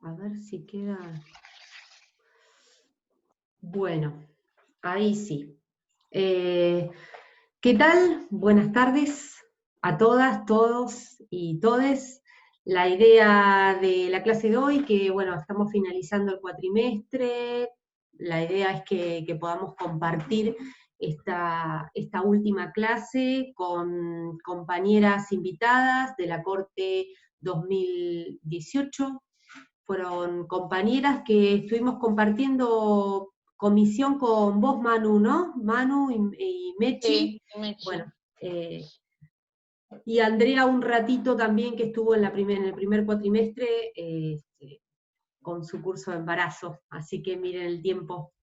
A ver si queda... Bueno, ahí sí. ¿Qué tal? Buenas tardes a todas, todos y todes. La idea de la clase de hoy, que bueno, estamos finalizando el cuatrimestre, la idea es que podamos compartir esta última clase con compañeras invitadas de la Corte 2018. Fueron compañeras que estuvimos compartiendo comisión con vos, Manu, ¿no? Manu y Mechi. Sí, Mechi. Bueno, y Andrea un ratito también que estuvo en el primer cuatrimestre con su curso de embarazo. Así que miren el tiempo.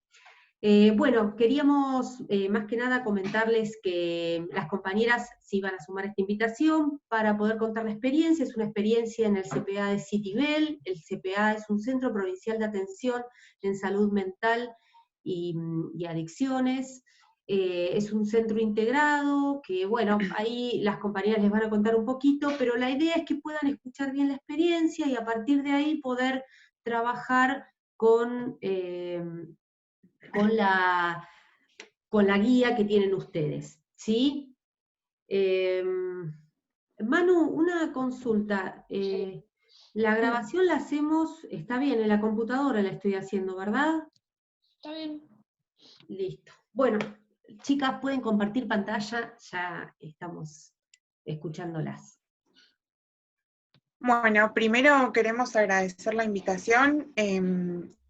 Bueno, queríamos más que nada comentarles que las compañeras se iban a sumar a esta invitación para poder contar la experiencia. Es una experiencia en el CPA de Citibel. El CPA es un centro provincial de atención en salud mental y adicciones. Es un centro integrado que, bueno, ahí las compañeras les van a contar un poquito, pero la idea es que puedan escuchar bien la experiencia y a partir de ahí poder trabajar con con la, con la guía que tienen ustedes, ¿sí? Manu, una consulta. Sí. La grabación la hacemos, está bien, en la computadora la estoy haciendo, ¿verdad? Está bien. Listo. Bueno, chicas, pueden compartir pantalla, ya estamos escuchándolas. Bueno, primero queremos agradecer la invitación.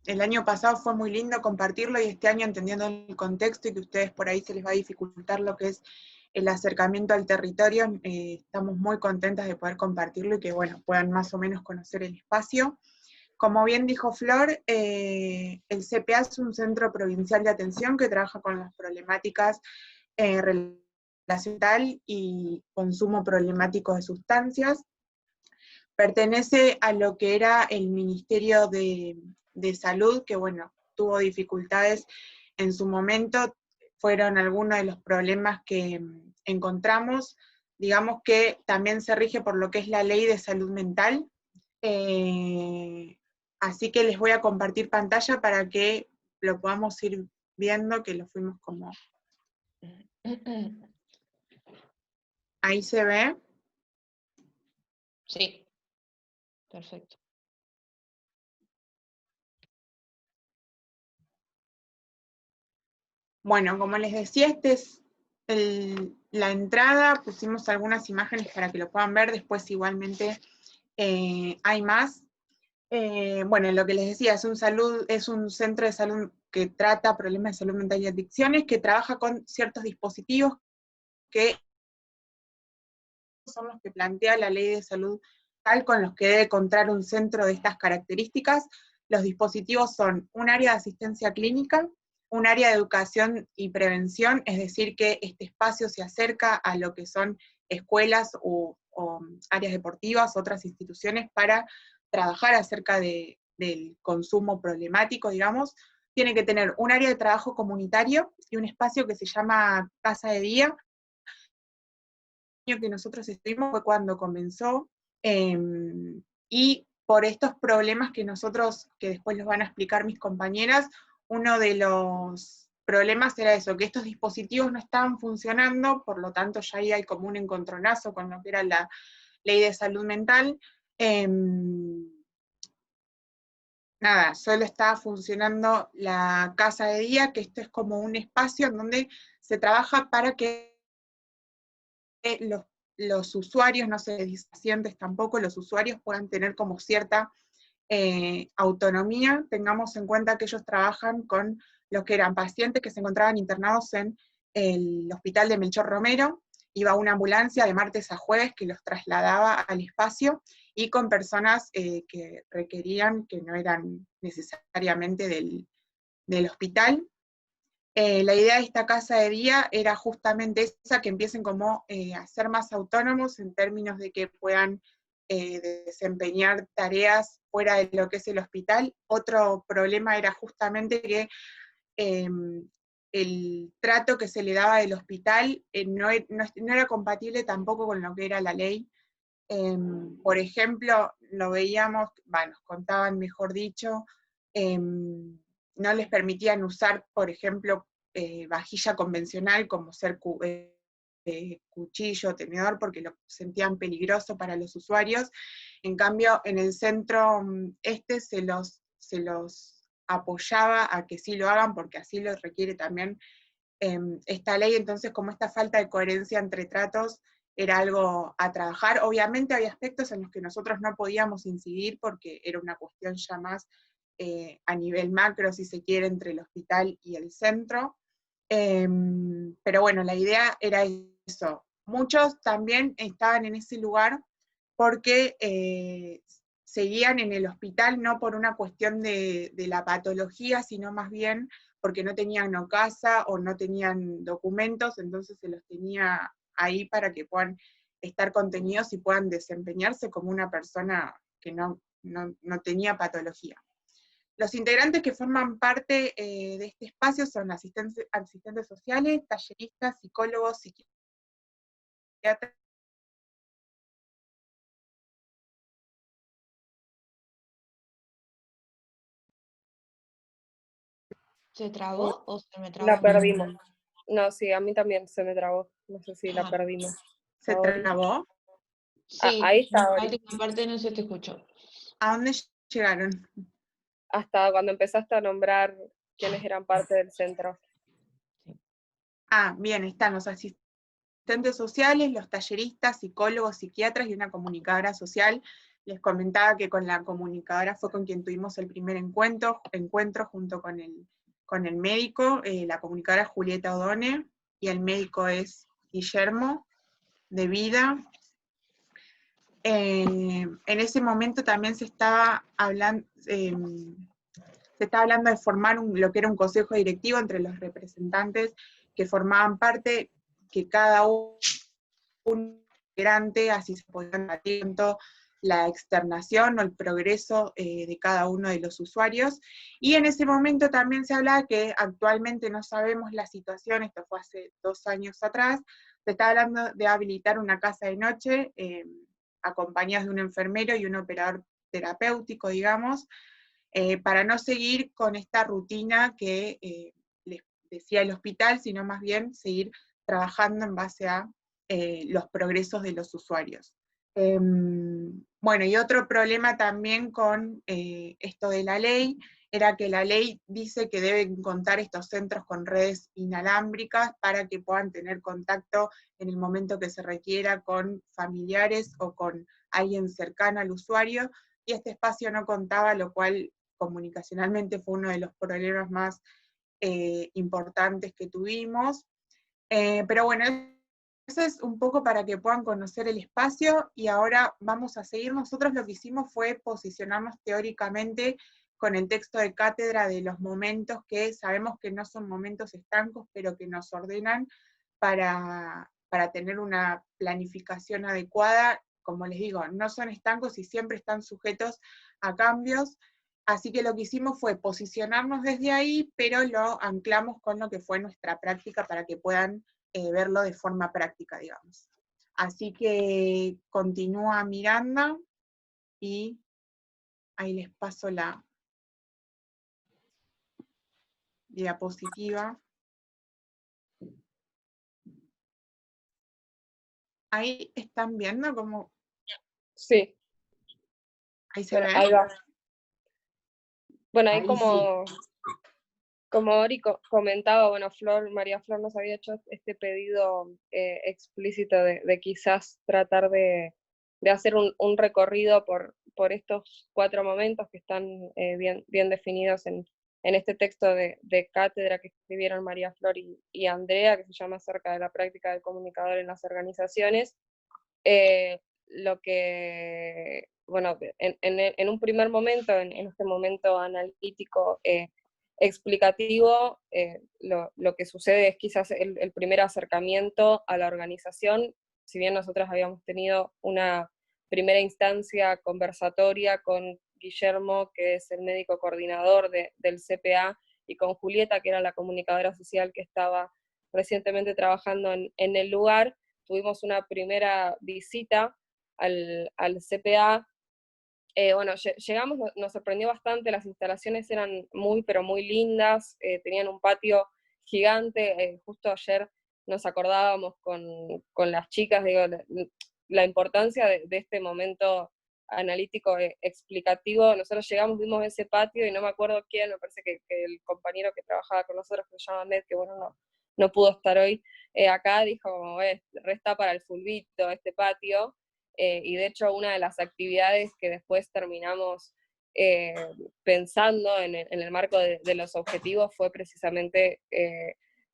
El año pasado fue muy lindo compartirlo y este año, entendiendo el contexto y que a ustedes por ahí se les va a dificultar lo que es el acercamiento al territorio, estamos muy contentas de poder compartirlo y que, bueno, puedan más o menos conocer el espacio. Como bien dijo Flor, el CPA es un centro provincial de atención que trabaja con las problemáticas relacional y consumo problemático de sustancias. Pertenece a lo que era el Ministerio de Salud, que bueno, tuvo dificultades en su momento, fueron algunos de los problemas que encontramos. Digamos que también se rige por lo que es la ley de salud mental. Así que les voy a compartir pantalla para que lo podamos ir viendo, que lo fuimos como... Ahí se ve. Sí, perfecto. Bueno, como les decía, esta es la entrada, pusimos algunas imágenes para que lo puedan ver, después igualmente hay más. Bueno, lo que les decía, es un centro de salud que trata problemas de salud mental y adicciones, que trabaja con ciertos dispositivos que son los que plantea la ley de salud mental, con los que debe contar un centro de estas características. Los dispositivos son un área de asistencia clínica, un área de educación y prevención, es decir, que este espacio se acerca a lo que son escuelas o áreas deportivas, otras instituciones, para trabajar acerca del consumo problemático, digamos. Tiene que tener un área de trabajo comunitario y un espacio que se llama Casa de Día. El año que nosotros estuvimos fue cuando comenzó, y por estos problemas que después los van a explicar mis compañeras, uno de los problemas era eso, que estos dispositivos no estaban funcionando, por lo tanto ya ahí hay como un encontronazo con lo que era la ley de salud mental. Nada, solo estaba funcionando la casa de día, que esto es como un espacio en donde se trabaja para que los usuarios, no sé, pacientes tampoco, los usuarios puedan tener como cierta autonomía. Tengamos en cuenta que ellos trabajan con los que eran pacientes que se encontraban internados en el hospital de Melchor Romero. Iba una ambulancia de martes a jueves que los trasladaba al espacio, y con personas que requerían, que no eran necesariamente del hospital. La idea de esta casa de día era justamente esa, que empiecen como a ser más autónomos en términos de que puedan desempeñar tareas fuera de lo que es el hospital. Otro problema era justamente que el trato que se le daba del hospital no era compatible tampoco con lo que era la ley. Por ejemplo, lo veíamos, nos contaban, mejor dicho, no les permitían usar, por ejemplo, vajilla convencional como ser cuchillo, tenedor, porque lo sentían peligroso para los usuarios. En cambio, en el centro se los apoyaba a que sí lo hagan, porque así lo requiere también esta ley. Entonces, como esta falta de coherencia entre tratos era algo a trabajar. Obviamente había aspectos en los que nosotros no podíamos incidir, porque era una cuestión ya más a nivel macro, si se quiere, entre el hospital y el centro. Pero bueno, la idea era eso. Muchos también estaban en ese lugar porque seguían en el hospital no por una cuestión de la patología, sino más bien porque no tenían no casa o no tenían documentos, entonces se los tenía ahí para que puedan estar contenidos y puedan desempeñarse como una persona que no tenía patología. Los integrantes que forman parte de este espacio son asistentes sociales, talleristas, psicólogos, psiquiatras. ¿Se trabó o se me La trabó? perdimos. No, sí, a mí también se me trabó. No sé si la Ah. perdimos. ¿Se trabó? Sí, ahí está, la Ori. última parte no se te escuchó. ¿A dónde llegaron? Hasta cuando empezaste a nombrar quiénes eran parte del centro. Ah, bien, están los asistentes sociales, los talleristas, psicólogos, psiquiatras y una comunicadora social. Les comentaba que con la comunicadora fue con quien tuvimos el primer encuentro junto con el médico. La comunicadora es Julieta Odone y el médico es Guillermo de Vida. En ese momento también se estaba hablando de formar lo que era un consejo directivo entre los representantes que formaban parte, que cada uno integrante, así se podían atento la externación o el progreso de cada uno de los usuarios. Y en ese momento también se hablaba que actualmente no sabemos la situación, esto fue hace 2 años atrás, se está hablando de habilitar una casa de noche, acompañados de un enfermero y un operador terapéutico, digamos, para no seguir con esta rutina que les decía el hospital, sino más bien seguir trabajando en base a los progresos de los usuarios. Bueno, y otro problema también con esto de la ley, era que la ley dice que deben contar estos centros con redes inalámbricas para que puedan tener contacto en el momento que se requiera con familiares o con alguien cercano al usuario, y este espacio no contaba, lo cual comunicacionalmente fue uno de los problemas más importantes que tuvimos. Pero bueno, eso es un poco para que puedan conocer el espacio, y ahora vamos a seguir. Nosotros lo que hicimos fue posicionarnos teóricamente con el texto de cátedra de los momentos que sabemos que no son momentos estancos, pero que nos ordenan para tener una planificación adecuada. Como les digo, no son estancos y siempre están sujetos a cambios. Así que lo que hicimos fue posicionarnos desde ahí, pero lo anclamos con lo que fue nuestra práctica para que puedan verlo de forma práctica, digamos. Así que continúa Miranda y ahí les paso la diapositiva. Ahí están viendo cómo... Sí. Ahí se Bueno, ve. ahí va. Bueno, ahí Ahí como Ori comentaba, bueno, María Flor nos había hecho este pedido explícito de quizás tratar de hacer un recorrido por estos 4 momentos que están bien definidos en este texto de cátedra que escribieron María Flor y Andrea, que se llama Acerca de la práctica del comunicador en las organizaciones. Lo que, bueno, en un primer momento, en este momento analítico, explicativo, lo que sucede es quizás el primer acercamiento a la organización. Si bien nosotros habíamos tenido una primera instancia conversatoria con Guillermo, que es el médico coordinador del CPA, y con Julieta, que era la comunicadora social que estaba recientemente trabajando en el lugar, tuvimos una primera visita al CPA. Bueno, llegamos, nos sorprendió bastante, las instalaciones eran muy, pero muy lindas, tenían un patio gigante, justo ayer nos acordábamos con las chicas, digo, la importancia de este momento analítico explicativo. Nosotros llegamos, vimos ese patio y no me acuerdo quién, me parece que el compañero que trabajaba con nosotros, que se llama Ned, que bueno, no pudo estar hoy acá, dijo como, resta para el fulbito este patio. Y de hecho una de las actividades que después terminamos pensando en el marco de los objetivos fue precisamente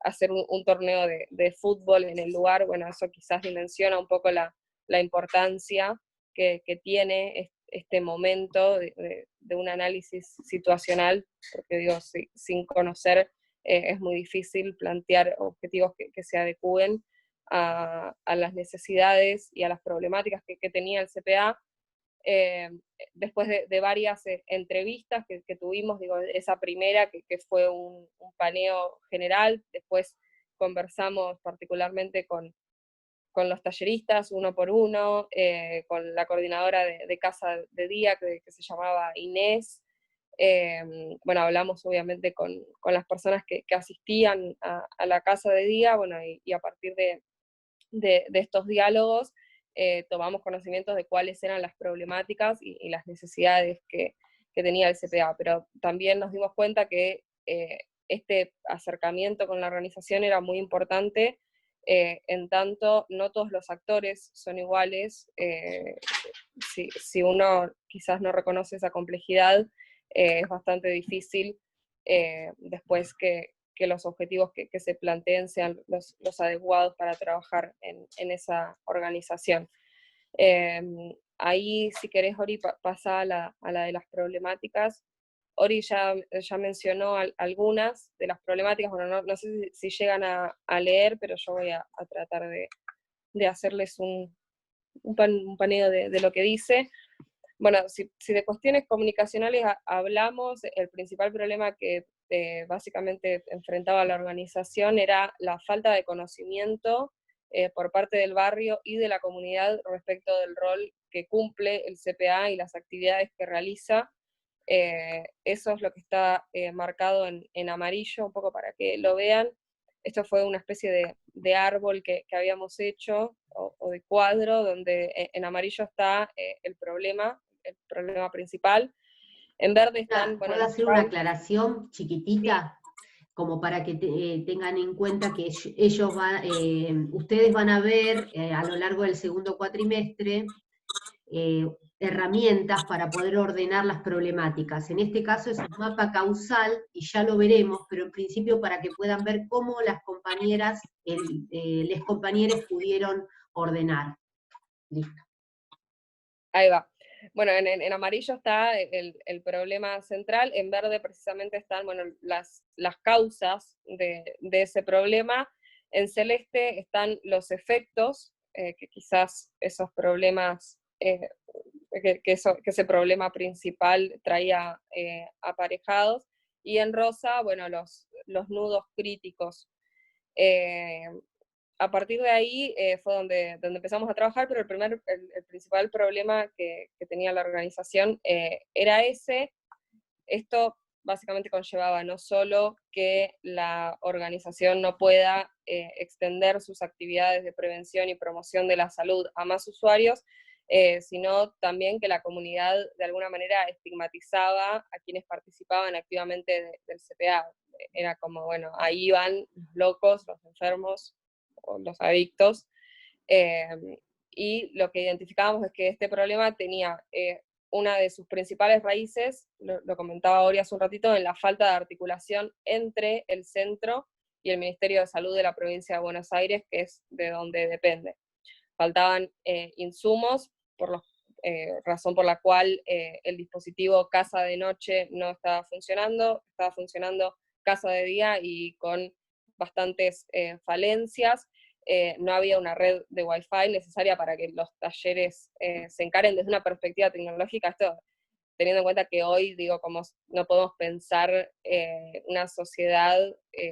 hacer un torneo de fútbol en el lugar. Bueno, eso quizás dimensiona un poco la importancia que tiene este momento de un análisis situacional, porque digo, sin conocer es muy difícil plantear objetivos que se adecúen a las necesidades y a las problemáticas que tenía el CPA. Después de varias entrevistas que tuvimos, digo, esa primera que fue un paneo general, después conversamos particularmente con los talleristas, uno por uno, con la coordinadora de Casa de Día, que se llamaba Inés. Bueno, hablamos obviamente con las personas que asistían a la Casa de Día, bueno, y a partir de estos diálogos tomamos conocimiento de cuáles eran las problemáticas y las necesidades que tenía el CPA, pero también nos dimos cuenta que este acercamiento con la organización era muy importante, en tanto no todos los actores son iguales. Si uno quizás no reconoce esa complejidad, es bastante difícil después que los objetivos que se planteen sean los adecuados para trabajar en esa organización. Ahí, si querés, Ori, pasa a la de las problemáticas. Ori ya mencionó algunas de las problemáticas, bueno, no sé si llegan a leer, pero yo voy a tratar de hacerles un paneo de lo que dice. Bueno, si de cuestiones comunicacionales hablamos, el principal problema que básicamente enfrentaba la organización era la falta de conocimiento por parte del barrio y de la comunidad respecto del rol que cumple el CPA y las actividades que realiza. Eso es lo que está marcado en amarillo, un poco para que lo vean. Esto fue una especie de árbol que habíamos hecho, o de cuadro, donde en amarillo está el problema principal. En verde están, bueno, ¿Puedo hacer una aclaración chiquitita? Como para que tengan en cuenta que ustedes van a ver a lo largo del segundo cuatrimestre herramientas para poder ordenar las problemáticas. En este caso es un mapa causal, y ya lo veremos, pero en principio para que puedan ver cómo las compañeras, les compañeros pudieron ordenar. Listo. Ahí va. Bueno, en amarillo está el problema central, en verde precisamente están, bueno, las causas de ese problema, en celeste están los efectos que quizás esos problemas, que ese problema principal traía aparejados, y en rosa, bueno, los nudos críticos. A partir de ahí fue donde empezamos a trabajar, pero el principal problema que tenía la organización era ese. Esto básicamente conllevaba no solo que la organización no pueda extender sus actividades de prevención y promoción de la salud a más usuarios, sino también que la comunidad de alguna manera estigmatizaba a quienes participaban activamente del CPA. Era como, bueno, ahí van los locos, los enfermos, o los adictos, y lo que identificábamos es que este problema tenía una de sus principales raíces, lo comentaba Ori hace un ratito, en la falta de articulación entre el centro y el Ministerio de Salud de la provincia de Buenos Aires, que es de donde depende. Faltaban insumos, razón por la cual el dispositivo Casa de Noche no estaba funcionando Casa de Día y con bastantes falencias. No había una red de Wi-Fi necesaria para que los talleres se encaren desde una perspectiva tecnológica. Esto teniendo en cuenta que hoy, digo, como no podemos pensar una sociedad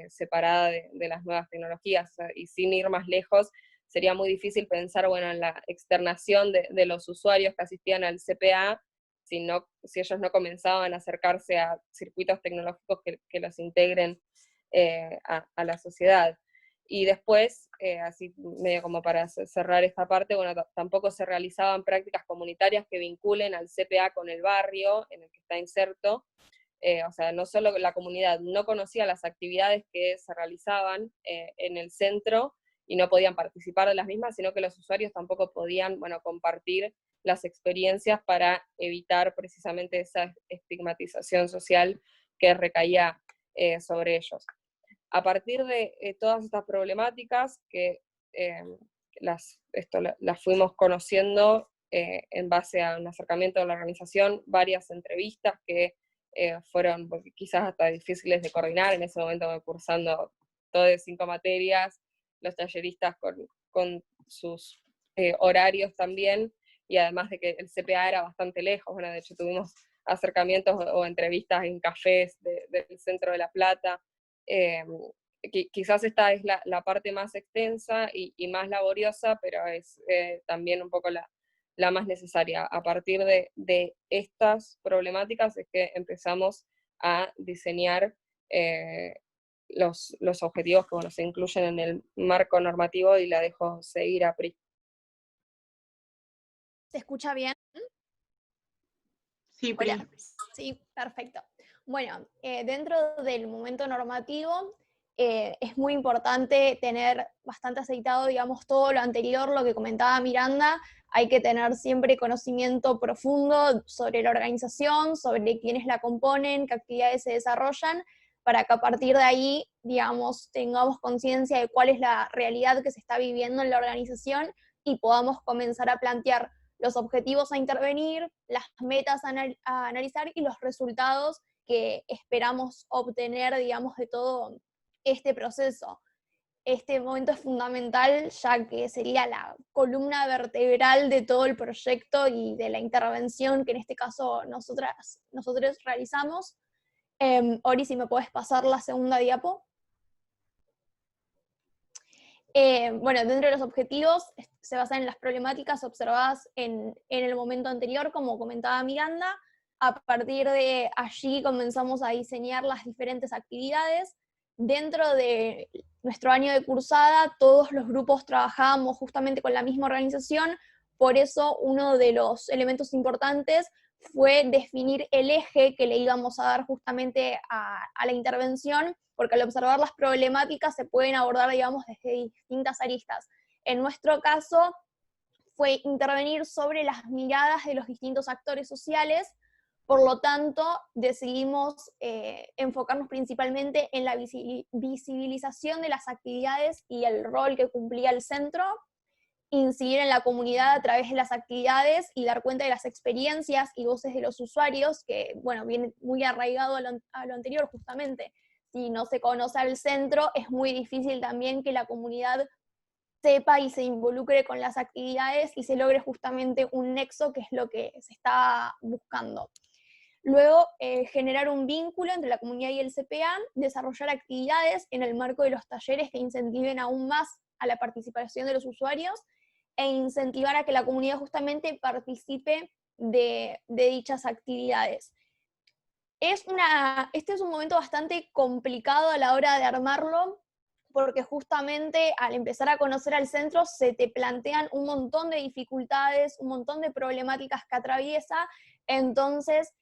separada de las nuevas tecnologías, y sin ir más lejos, sería muy difícil pensar, bueno, en la externación de los usuarios que asistían al CPA si ellos no comenzaban a acercarse a circuitos tecnológicos que los integren a la sociedad. Y después, así medio como para cerrar esta parte, bueno, tampoco se realizaban prácticas comunitarias que vinculen al CPA con el barrio en el que está inserto. O sea, no solo la comunidad no conocía las actividades que se realizaban en el centro y no podían participar de las mismas, sino que los usuarios tampoco podían, bueno, compartir las experiencias para evitar precisamente esa estigmatización social que recaía sobre ellos. A partir de todas estas problemáticas que las fuimos conociendo en base a un acercamiento de la organización, varias entrevistas que fueron quizás hasta difíciles de coordinar, en ese momento me cursando todo de 5 materias, los talleristas con sus horarios también, y además de que el CPA era bastante lejos, bueno, de hecho tuvimos acercamientos o entrevistas en cafés del centro de La Plata. Quizás esta es la parte más extensa y más laboriosa, pero es también un poco la más necesaria. A partir de estas problemáticas es que empezamos a diseñar los objetivos que, bueno, se incluyen en el marco normativo, y la dejo seguir a Pri. ¿Se escucha bien? Sí, Pri. Hola. Sí, perfecto. Bueno, dentro del momento normativo es muy importante tener bastante aceitado, digamos, todo lo anterior, lo que comentaba Miranda. Hay que tener siempre conocimiento profundo sobre la organización, sobre quiénes la componen, qué actividades se desarrollan, para que a partir de ahí, digamos, tengamos conciencia de cuál es la realidad que se está viviendo en la organización y podamos comenzar a plantear los objetivos a intervenir, las metas a analizar y los resultados que esperamos obtener, digamos, de todo este proceso. Este momento es fundamental, ya que sería la columna vertebral de todo el proyecto y de la intervención que en este caso nosotros realizamos. Ori, si me puedes pasar la segunda diapo. Bueno, dentro de los objetivos se basan en las problemáticas observadas en el momento anterior, como comentaba Miranda. A partir de allí comenzamos a diseñar las diferentes actividades. Dentro de nuestro año de cursada, todos los grupos trabajábamos justamente con la misma organización, por eso uno de los elementos importantes fue definir el eje que le íbamos a dar justamente a la intervención, porque al observar las problemáticas se pueden abordar, digamos, desde distintas aristas. En nuestro caso fue intervenir sobre las miradas de los distintos actores sociales, por lo tanto decidimos enfocarnos principalmente en la visibilización de las actividades y el rol que cumplía el centro, incidir en la comunidad a través de las actividades y dar cuenta de las experiencias y voces de los usuarios, que, bueno, viene muy arraigado a lo anterior justamente. Si no se conoce al centro, es muy difícil también que la comunidad sepa y se involucre con las actividades y se logre justamente un nexo, que es lo que se está buscando. Luego, generar un vínculo entre la comunidad y el CPA, desarrollar actividades en el marco de los talleres que incentiven aún más a la participación de los usuarios, e incentivar a que la comunidad justamente participe de dichas actividades. Este es un momento bastante complicado a la hora de armarlo, porque justamente al empezar a conocer al centro se te plantean un montón de dificultades, un montón de problemáticas que atraviesa. Entonces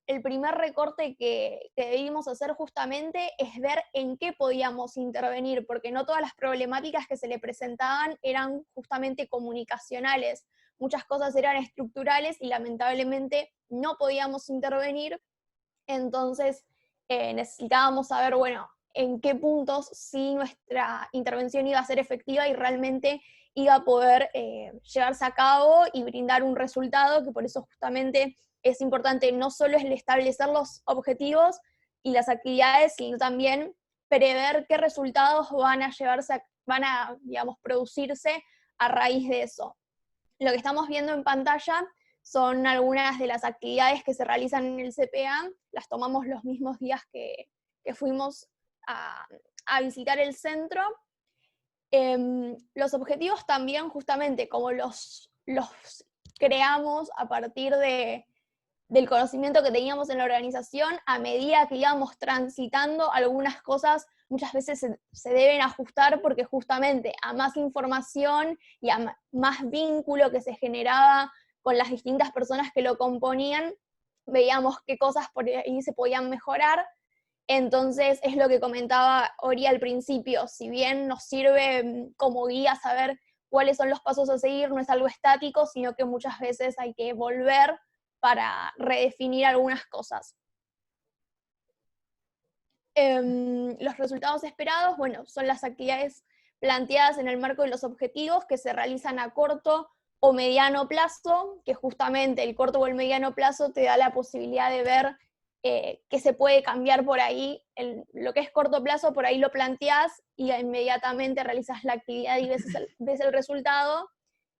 el primer recorte que debimos hacer justamente es ver en qué podíamos intervenir, porque no todas las problemáticas que se le presentaban eran justamente comunicacionales, muchas cosas eran estructurales y lamentablemente no podíamos intervenir. Entonces necesitábamos saber, bueno, en qué puntos sí nuestra intervención iba a ser efectiva y realmente iba a poder llevarse a cabo y brindar un resultado, que por eso justamente es importante no solo el establecer los objetivos y las actividades, sino también prever qué resultados van a, digamos, producirse a raíz de eso. Lo que estamos viendo en pantalla son algunas de las actividades que se realizan en el CPA, las tomamos los mismos días que fuimos a visitar el centro. Los objetivos también, justamente, como los creamos a partir del conocimiento que teníamos en la organización, a medida que íbamos transitando, algunas cosas muchas veces se deben ajustar porque justamente a más información y a más vínculo que se generaba con las distintas personas que lo componían, veíamos qué cosas por ahí se podían mejorar. Entonces es lo que comentaba Ori al principio, si bien nos sirve como guía saber cuáles son los pasos a seguir, no es algo estático, sino que muchas veces hay que volver para redefinir algunas cosas. Los resultados esperados, bueno, son las actividades planteadas en el marco de los objetivos que se realizan a corto o mediano plazo, que justamente el corto o el mediano plazo te da la posibilidad de ver qué se puede cambiar por ahí. Lo que es corto plazo, por ahí lo planteás y inmediatamente realizas la actividad y ves el resultado,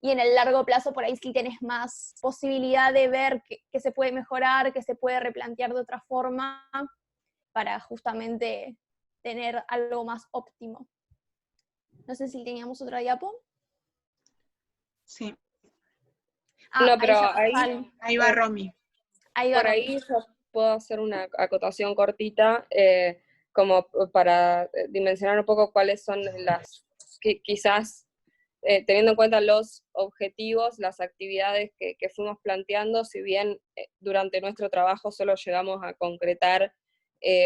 y en el largo plazo por ahí sí tenés más posibilidad de ver qué se puede mejorar, qué se puede replantear de otra forma, para justamente tener algo más óptimo. No sé si teníamos otra diapo. Sí, No, pero ahí va Romy. Ahí va por Romy. ahí yo puedo hacer una acotación cortita, como para dimensionar un poco cuáles son las, quizás teniendo en cuenta los objetivos, las actividades que fuimos planteando, si bien durante nuestro trabajo solo llegamos a concretar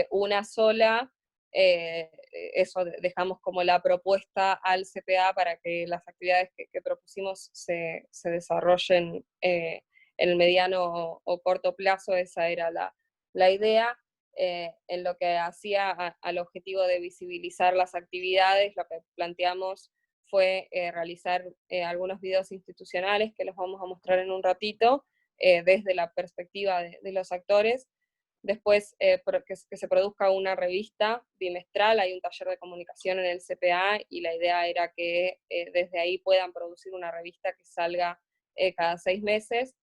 una sola, eso dejamos como la propuesta al CPA para que las actividades que propusimos se desarrollen en el mediano o corto plazo. Esa era la idea. En lo que hacía al objetivo de visibilizar las actividades, lo que planteamos fue realizar algunos videos institucionales que los vamos a mostrar en un ratito, desde la perspectiva de los actores. Después que se produzca una revista bimestral, hay un taller de comunicación en el CPA y la idea era que desde ahí puedan producir una revista que salga cada 6 meses,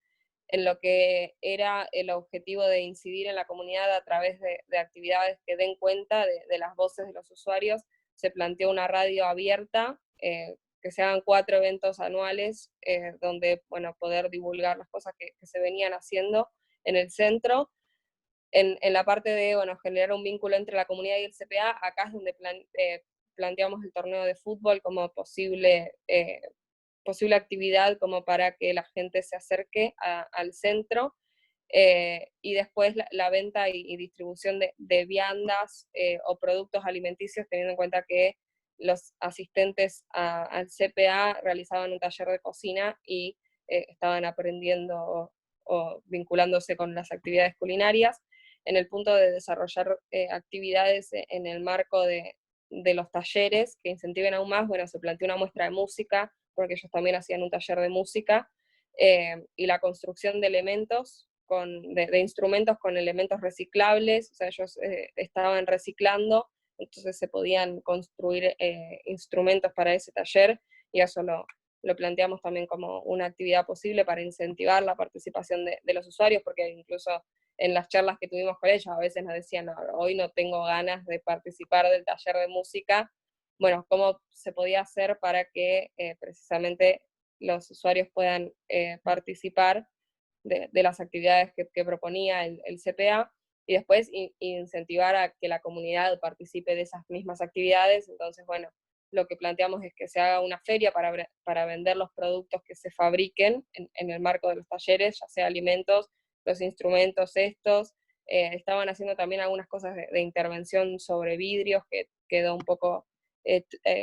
en lo que era el objetivo de incidir en la comunidad a través de actividades que den cuenta de las voces de los usuarios. Se planteó una radio abierta, que se hagan 4 eventos anuales, donde, bueno, poder divulgar las cosas que se venían haciendo en el centro. En la parte de, bueno, generar un vínculo entre la comunidad y el CPA, acá es donde planteamos el torneo de fútbol como posible actividad como para que la gente se acerque al centro, y después la venta y distribución de viandas o productos alimenticios, teniendo en cuenta que los asistentes al CPA realizaban un taller de cocina y estaban aprendiendo o vinculándose con las actividades culinarias. En el punto de desarrollar actividades en el marco de los talleres que incentiven aún más, bueno, se planteó una muestra de música, porque ellos también hacían un taller de música, y la construcción de elementos, de instrumentos con elementos reciclables, o sea, ellos estaban reciclando, entonces se podían construir instrumentos para ese taller, y eso lo planteamos también como una actividad posible para incentivar la participación de los usuarios, porque incluso en las charlas que tuvimos con ellos a veces nos decían, no, hoy no tengo ganas de participar del taller de música. Bueno, cómo se podía hacer para que precisamente los usuarios puedan participar de las actividades que proponía el CPA, y después incentivar a que la comunidad participe de esas mismas actividades. Entonces, bueno, lo que planteamos es que se haga una feria para vender los productos que se fabriquen en el marco de los talleres, ya sea alimentos, los instrumentos estos. Estaban haciendo también algunas cosas de intervención sobre vidrios, que quedó un poco,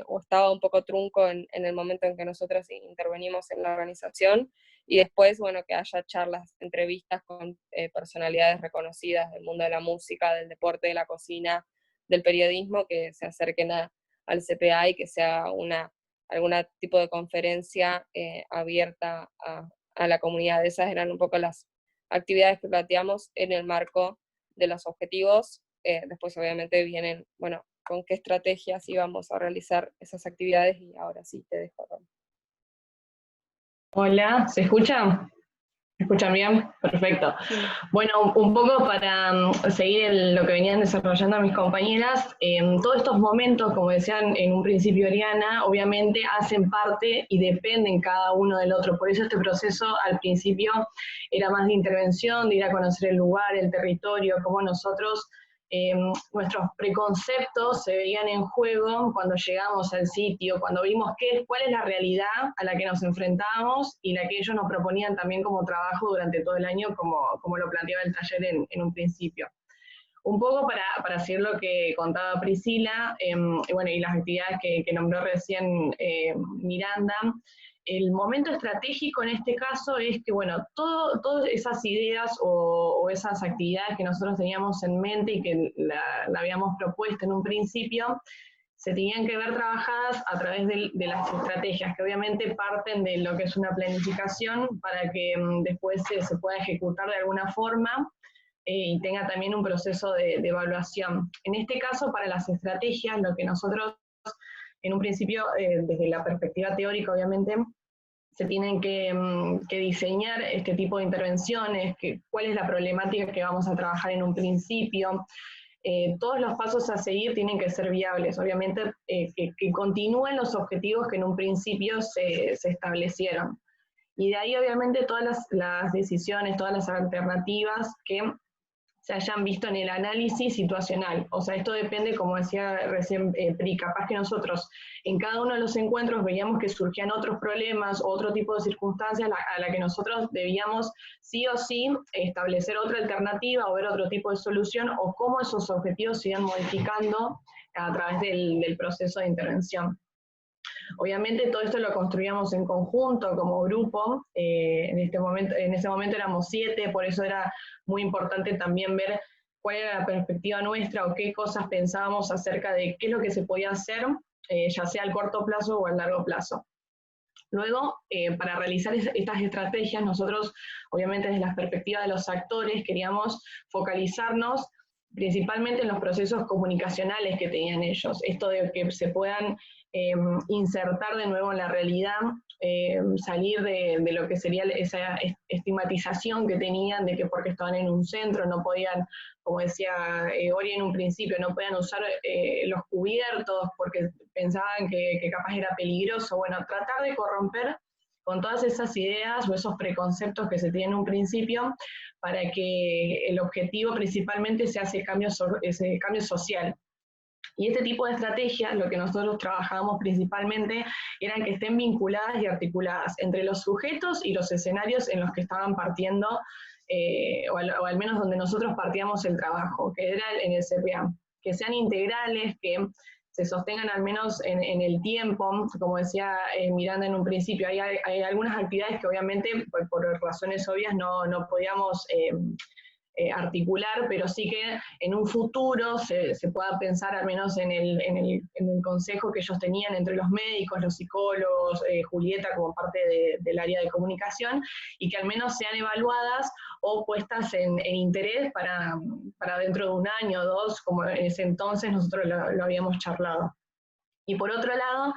o estaba un poco trunco en el momento en que nosotros intervenimos en la organización. Y después, bueno, que haya charlas, entrevistas con personalidades reconocidas del mundo de la música, del deporte, de la cocina, del periodismo, que se acerquen al CPA y que sea algún tipo de conferencia abierta a la comunidad. Esas eran un poco las actividades que planteamos en el marco de los objetivos. Después obviamente vienen, bueno, con qué estrategias íbamos a realizar esas actividades, y ahora sí te dejo, Rom. Hola, ¿se escucha? ¿Me escuchan bien? Perfecto. Bueno, un poco para seguir lo que venían desarrollando mis compañeras, todos estos momentos, como decían en un principio Ariana, obviamente hacen parte y dependen cada uno del otro. Por eso este proceso al principio era más de intervención, de ir a conocer el lugar, el territorio, cómo nosotros, nuestros preconceptos se veían en juego cuando llegamos al sitio, cuando vimos cuál es la realidad a la que nos enfrentamos y la que ellos nos proponían también como trabajo durante todo el año, como lo planteaba el taller en un principio. Un poco para seguir lo que contaba Priscila, bueno, y las actividades que nombró recién Miranda, el momento estratégico en este caso es que, bueno, todas esas ideas o esas actividades que nosotros teníamos en mente y que la habíamos propuesto en un principio, se tenían que ver trabajadas a través de las estrategias, que obviamente parten de lo que es una planificación para que después se pueda ejecutar de alguna forma y tenga también un proceso de evaluación. En este caso, para las estrategias, lo que nosotros en un principio, desde la perspectiva teórica, obviamente, se tienen que diseñar este tipo de intervenciones, cuál es la problemática que vamos a trabajar en un principio. Todos los pasos a seguir tienen que ser viables, obviamente que continúen los objetivos que en un principio se establecieron. Y de ahí obviamente todas las decisiones, todas las alternativas que se hayan visto en el análisis situacional. O sea, esto depende, como decía recién Pri, capaz que nosotros en cada uno de los encuentros veíamos que surgían otros problemas, otro tipo de circunstancias a la que nosotros debíamos sí o sí establecer otra alternativa o ver otro tipo de solución o cómo esos objetivos se iban modificando a través del proceso de intervención. Obviamente todo esto lo construíamos en conjunto, como grupo, en ese momento éramos 7, por eso era muy importante también ver cuál era la perspectiva nuestra o qué cosas pensábamos acerca de qué es lo que se podía hacer, ya sea al corto plazo o al largo plazo. Luego, para realizar estas estrategias, nosotros, obviamente desde la perspectiva de los actores, queríamos focalizarnos principalmente en los procesos comunicacionales que tenían ellos, esto de que se puedan insertar de nuevo en la realidad, salir de lo que sería esa estigmatización que tenían de que porque estaban en un centro no podían, como decía Ori en un principio, no podían usar los cubiertos porque pensaban que capaz era peligroso. Bueno, tratar de corromper con todas esas ideas o esos preconceptos que se tienen en un principio para que el objetivo principalmente sea ese cambio social. Y este tipo de estrategias, lo que nosotros trabajábamos principalmente, eran que estén vinculadas y articuladas entre los sujetos y los escenarios en los que estaban partiendo, o al menos donde nosotros partíamos el trabajo, que era en el CPA. Que sean integrales, que se sostengan al menos en el tiempo, como decía Miranda en un principio, hay algunas actividades que obviamente por razones obvias no podíamos articular, pero sí que en un futuro se pueda pensar al menos en el consejo que ellos tenían entre los médicos, los psicólogos, Julieta como parte del área de comunicación, y que al menos sean evaluadas o puestas en interés para dentro de un año o 2, como en ese entonces nosotros lo habíamos charlado. Y por otro lado,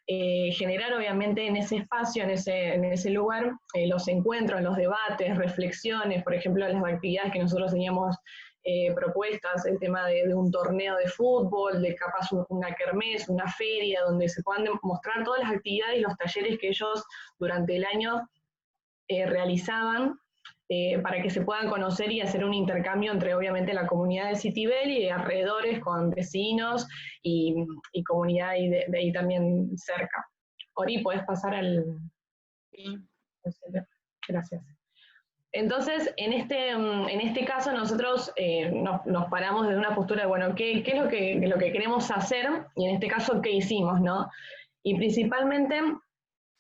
generar obviamente en ese espacio, en ese lugar, los encuentros, los debates, reflexiones, por ejemplo, las actividades que nosotros teníamos propuestas, el tema de un torneo de fútbol, de capaz una kermés, una feria, donde se puedan mostrar todas las actividades y los talleres que ellos durante el año realizaban, para que se puedan conocer y hacer un intercambio entre obviamente la comunidad de Citibel y de alrededores con vecinos y comunidad de ahí también cerca. Ori, ¿podés pasar al...? Sí. Gracias. Entonces, en este caso nosotros nos paramos desde una postura de, bueno, ¿qué es lo que queremos hacer? Y en este caso, ¿qué hicimos, no? Y principalmente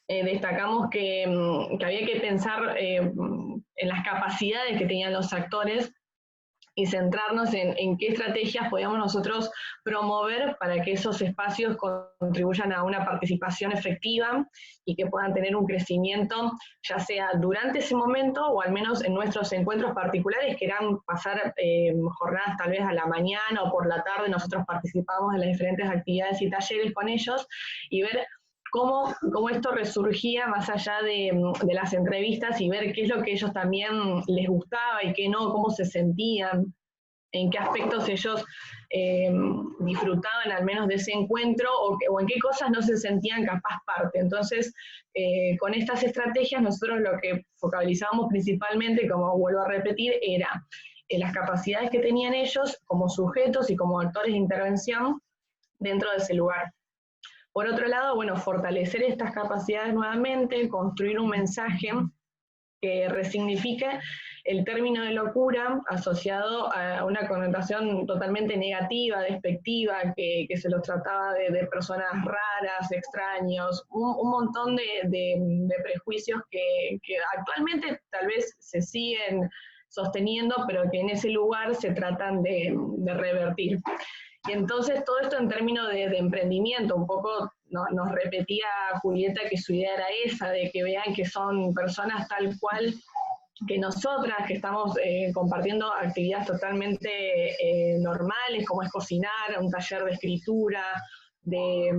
destacamos que había que pensar en las capacidades que tenían los actores y centrarnos en qué estrategias podíamos nosotros promover para que esos espacios contribuyan a una participación efectiva y que puedan tener un crecimiento, ya sea durante ese momento o al menos en nuestros encuentros particulares, que eran pasar jornadas tal vez a la mañana o por la tarde. Nosotros participábamos en las diferentes actividades y talleres con ellos y ver cómo esto resurgía más allá de las entrevistas y ver qué es lo que ellos también les gustaba y qué no, cómo se sentían, en qué aspectos ellos disfrutaban al menos de ese encuentro o en qué cosas no se sentían capaz parte. Entonces, con estas estrategias nosotros lo que focalizábamos principalmente, como vuelvo a repetir, era las capacidades que tenían ellos como sujetos y como actores de intervención dentro de ese lugar. Por otro lado, bueno, fortalecer estas capacidades nuevamente, construir un mensaje que resignifique el término de locura asociado a una connotación totalmente negativa, despectiva, que se los trataba de personas raras, extraños, un montón de prejuicios que actualmente tal vez se siguen sosteniendo, pero que en ese lugar se tratan de revertir. Y entonces todo esto en términos de emprendimiento, un poco nos repetía Julieta que su idea era esa, de que vean que son personas tal cual que nosotras, que estamos compartiendo actividades totalmente normales, como es cocinar, un taller de escritura, de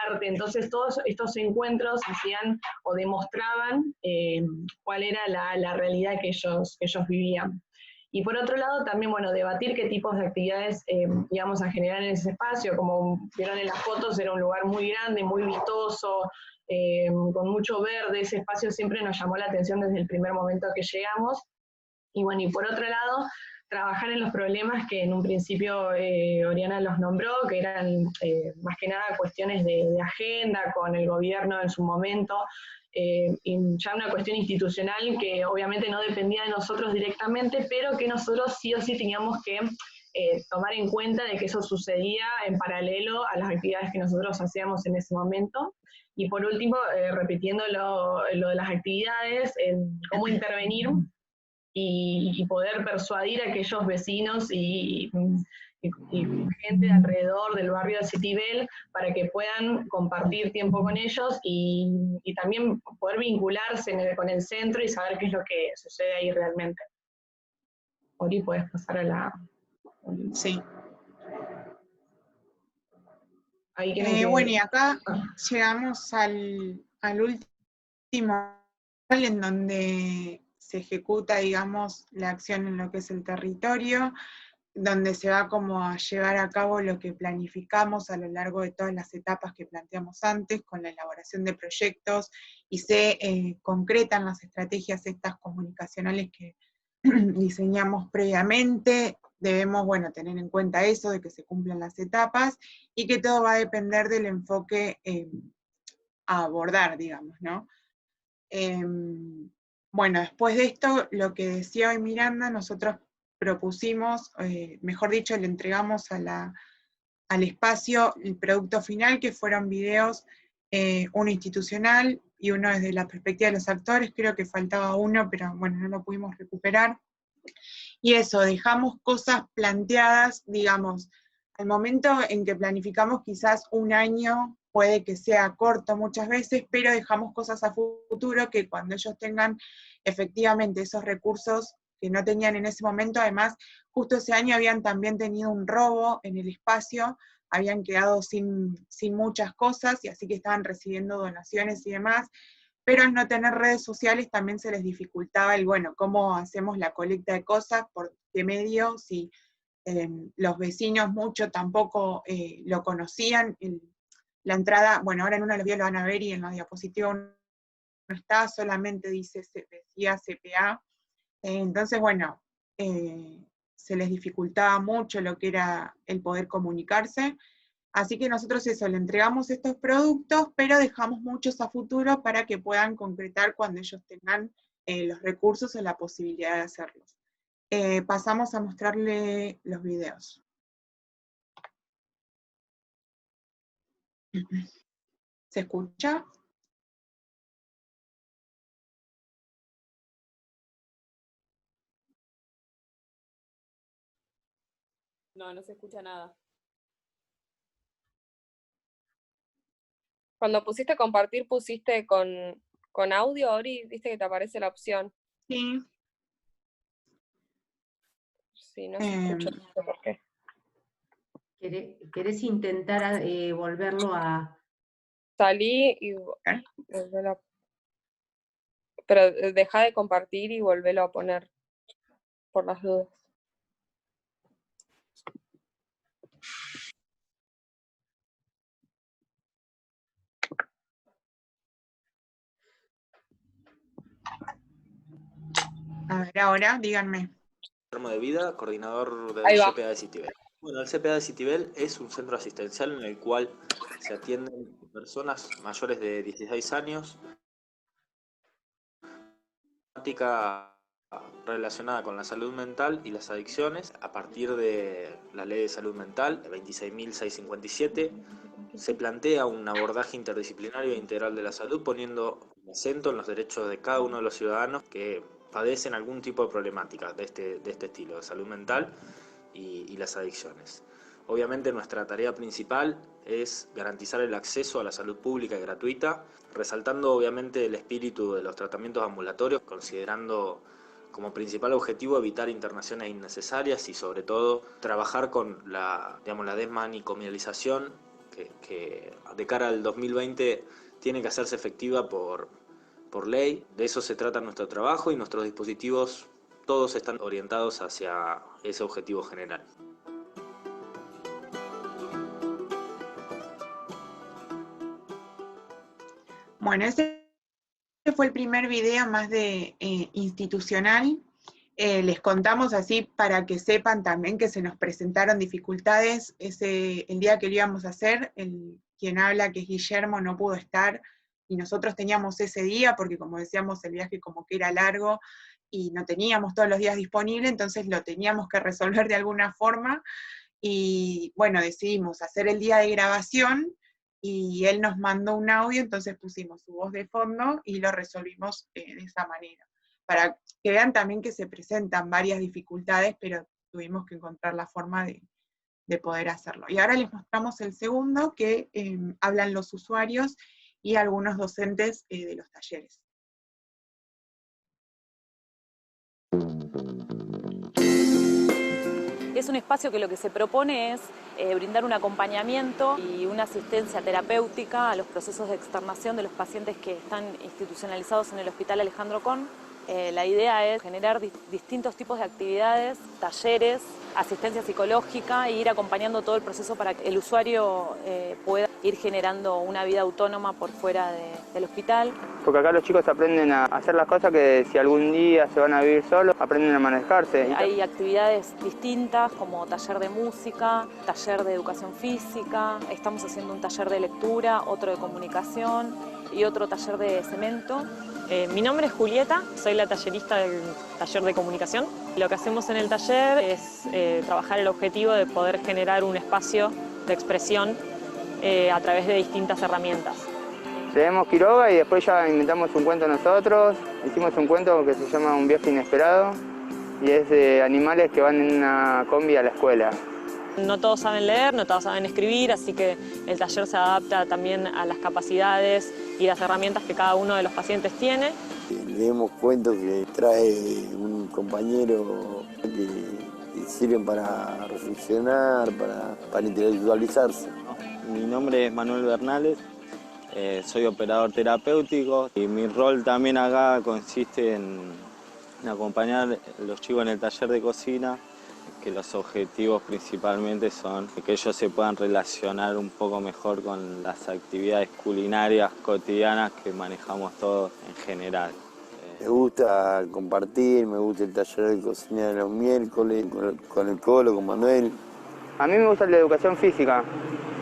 arte. Entonces todos estos encuentros hacían o demostraban cuál era la realidad que ellos vivían. Y por otro lado, también, bueno, debatir qué tipos de actividades íbamos a generar en ese espacio. Como vieron en las fotos, era un lugar muy grande, muy vistoso, con mucho verde. Ese espacio siempre nos llamó la atención desde el primer momento que llegamos. Y bueno, y por otro lado, trabajar en los problemas que en un principio Oriana los nombró, que eran más que nada cuestiones de agenda con el gobierno en su momento, y ya una cuestión institucional que obviamente no dependía de nosotros directamente, pero que nosotros sí o sí teníamos que tomar en cuenta de que eso sucedía en paralelo a las actividades que nosotros hacíamos en ese momento. Y por último, repitiendo lo de las actividades, cómo intervenir y poder persuadir a aquellos vecinos y gente de alrededor del barrio de Citibel para que puedan compartir tiempo con ellos y también poder vincularse con el centro y saber qué es lo que sucede ahí realmente. Ori, puedes pasar a la... Sí. Ahí bueno, y acá llegamos al último en donde se ejecuta, digamos, la acción en lo que es el territorio, donde se va como a llevar a cabo lo que planificamos a lo largo de todas las etapas que planteamos antes, con la elaboración de proyectos, y se concretan las estrategias estas comunicacionales que diseñamos previamente. Debemos, bueno, tener en cuenta eso, de que se cumplan las etapas, y que todo va a depender del enfoque a abordar, digamos, ¿no? Bueno, después de esto, lo que decía hoy Miranda, nosotros propusimos, mejor dicho, le entregamos al espacio el producto final, que fueron videos, uno institucional y uno desde la perspectiva de los actores. Creo que faltaba uno, pero bueno, no lo pudimos recuperar. Y eso, dejamos cosas planteadas, digamos, al momento en que planificamos quizás un año, puede que sea corto muchas veces, pero dejamos cosas a futuro que cuando ellos tengan efectivamente esos recursos que no tenían en ese momento, además, justo ese año habían también tenido un robo en el espacio, habían quedado sin muchas cosas, y así que estaban recibiendo donaciones y demás, pero al no tener redes sociales también se les dificultaba el, bueno, cómo hacemos la colecta de cosas, por qué medio, si los vecinos mucho tampoco lo conocían. La entrada, bueno, ahora en uno de los videos lo van a ver y en la diapositiva no está, solamente decía CPA. Entonces, bueno, se les dificultaba mucho lo que era el poder comunicarse. Así que nosotros eso, le entregamos estos productos, pero dejamos muchos a futuro para que puedan concretar cuando ellos tengan los recursos o la posibilidad de hacerlos. Pasamos a mostrarle los videos. ¿Se escucha? No, no se escucha nada. Cuando pusiste compartir, pusiste con audio, Ori, viste que te aparece la opción. Sí. Sí, no se escucha, no sé por qué. ¿Querés intentar volverlo Salí y volvelo a... Pero deja de compartir y volvelo a poner, por las dudas. A ver, ahora, díganme. Enfermo de vida, coordinador Ahí del va. CPA de Citibel. Bueno, el CPA de Citibel es un centro asistencial en el cual se atienden personas mayores de 16 años, temática relacionada con la salud mental y las adicciones. A partir de la Ley de Salud Mental, 26.657, se plantea un abordaje interdisciplinario e integral de la salud, poniendo acento en los derechos de cada uno de los ciudadanos que padecen algún tipo de problemática de este estilo, de salud mental y las adicciones. Obviamente nuestra tarea principal es garantizar el acceso a la salud pública y gratuita, resaltando obviamente el espíritu de los tratamientos ambulatorios, considerando como principal objetivo evitar internaciones innecesarias y sobre todo trabajar con la desmanicomialización que de cara al 2020 tiene que hacerse efectiva por ley. De eso se trata nuestro trabajo y nuestros dispositivos todos están orientados hacia ese objetivo general. Bueno, ese fue el primer video más de institucional. Les contamos así para que sepan también que se nos presentaron dificultades el día que lo íbamos a hacer. Quien habla, que es Guillermo, no pudo estar, y nosotros teníamos ese día, porque como decíamos, el viaje como que era largo, y no teníamos todos los días disponibles, entonces lo teníamos que resolver de alguna forma, y bueno, decidimos hacer el día de grabación, y él nos mandó un audio, entonces pusimos su voz de fondo, y lo resolvimos de esa manera. Para que vean también que se presentan varias dificultades, pero tuvimos que encontrar la forma de poder hacerlo. Y ahora les mostramos el segundo, que hablan los usuarios y algunos docentes de los talleres. Es un espacio que lo que se propone es brindar un acompañamiento y una asistencia terapéutica a los procesos de externación de los pacientes que están institucionalizados en el Hospital Alejandro Con. La idea es generar distintos tipos de actividades, talleres, asistencia psicológica e ir acompañando todo el proceso para que el usuario pueda ir generando una vida autónoma por fuera del hospital. Porque acá los chicos aprenden a hacer las cosas que si algún día se van a vivir solos, aprenden a manejarse. Hay actividades distintas como taller de música, taller de educación física, estamos haciendo un taller de lectura, otro de comunicación y otro taller de cemento. Mi nombre es Julieta, soy la tallerista del taller de comunicación. Lo que hacemos en el taller es trabajar el objetivo de poder generar un espacio de expresión a través de distintas herramientas. Leemos Quiroga y después ya inventamos un cuento nosotros. Hicimos un cuento que se llama Un viaje inesperado y es de animales que van en una combi a la escuela. No todos saben leer, no todos saben escribir, así que el taller se adapta también a las capacidades y las herramientas que cada uno de los pacientes tiene. Leemos cuentos que trae un compañero que sirven para reflexionar, para intelectualizarse. Mi nombre es Manuel Bernales, soy operador terapéutico y mi rol también acá consiste en acompañar a los chicos en el taller de cocina, que los objetivos principalmente son que ellos se puedan relacionar un poco mejor con las actividades culinarias cotidianas que manejamos todos en general. Me gusta compartir, me gusta el taller de cocina de los miércoles, con el Colo, con Manuel. A mí me gusta la educación física,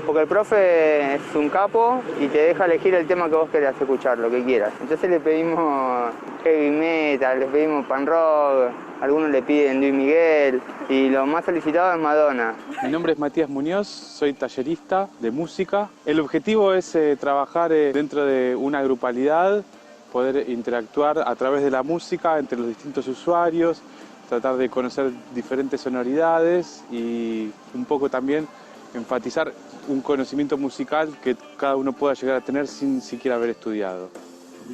porque el profe es un capo y te deja elegir el tema que vos querás escuchar, lo que quieras. Entonces le pedimos heavy metal, le pedimos pan rock, algunos le piden Luis Miguel y lo más solicitado es Madonna. Mi nombre es Matías Muñoz, soy tallerista de música. El objetivo es trabajar dentro de una grupalidad, poder interactuar a través de la música entre los distintos usuarios, tratar de conocer diferentes sonoridades y un poco también enfatizar un conocimiento musical que cada uno pueda llegar a tener sin siquiera haber estudiado.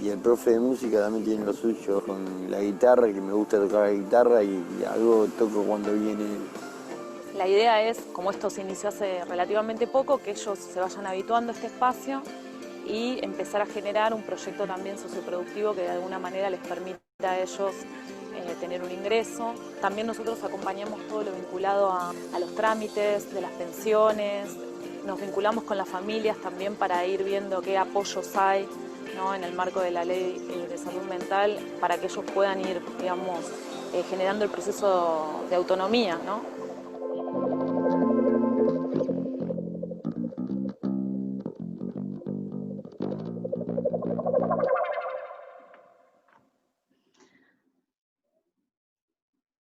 Y el profe de música también tiene lo suyo con la guitarra, que me gusta tocar la guitarra y algo toco cuando viene él. La idea es, como esto se inició hace relativamente poco, que ellos se vayan habituando a este espacio y empezar a generar un proyecto también socioproductivo que de alguna manera les permita a ellos tener un ingreso. También nosotros acompañamos todo lo vinculado a los trámites de las pensiones, nos vinculamos con las familias también para ir viendo qué apoyos hay, ¿no?, en el marco de la ley de salud mental, para que ellos puedan ir, digamos, generando el proceso de autonomía, ¿no?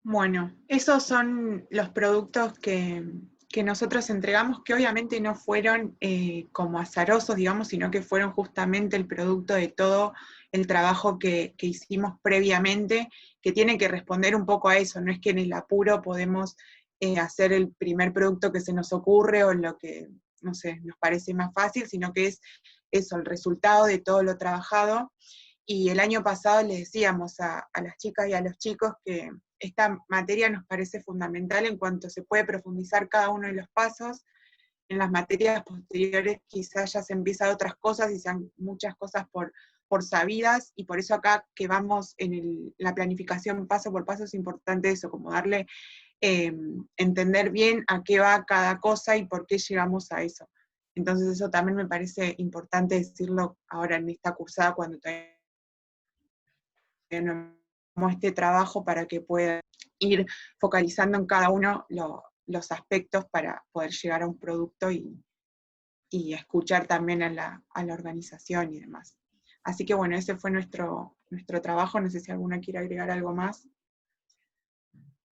Bueno, esos son los productos que nosotros entregamos, que obviamente no fueron como azarosos, digamos, sino que fueron justamente el producto de todo el trabajo que hicimos previamente, que tiene que responder un poco a eso. No es que en el apuro podemos hacer el primer producto que se nos ocurre o lo que, no sé, nos parece más fácil, sino que es eso, el resultado de todo lo trabajado. Y el año pasado les decíamos a las chicas y a los chicos que esta materia nos parece fundamental en cuanto se puede profundizar cada uno de los pasos. En las materias posteriores quizás ya se empiezan otras cosas y sean muchas cosas por sabidas, y por eso acá que vamos en la planificación paso por paso es importante eso, como darle, entender bien a qué va cada cosa y por qué llegamos a eso. Entonces eso también me parece importante decirlo ahora en esta cursada, cuando todavía no este trabajo, para que pueda ir focalizando en cada uno los aspectos para poder llegar a un producto y escuchar también a la organización y demás. Así que bueno, ese fue nuestro trabajo. No sé si alguna quiere agregar algo más.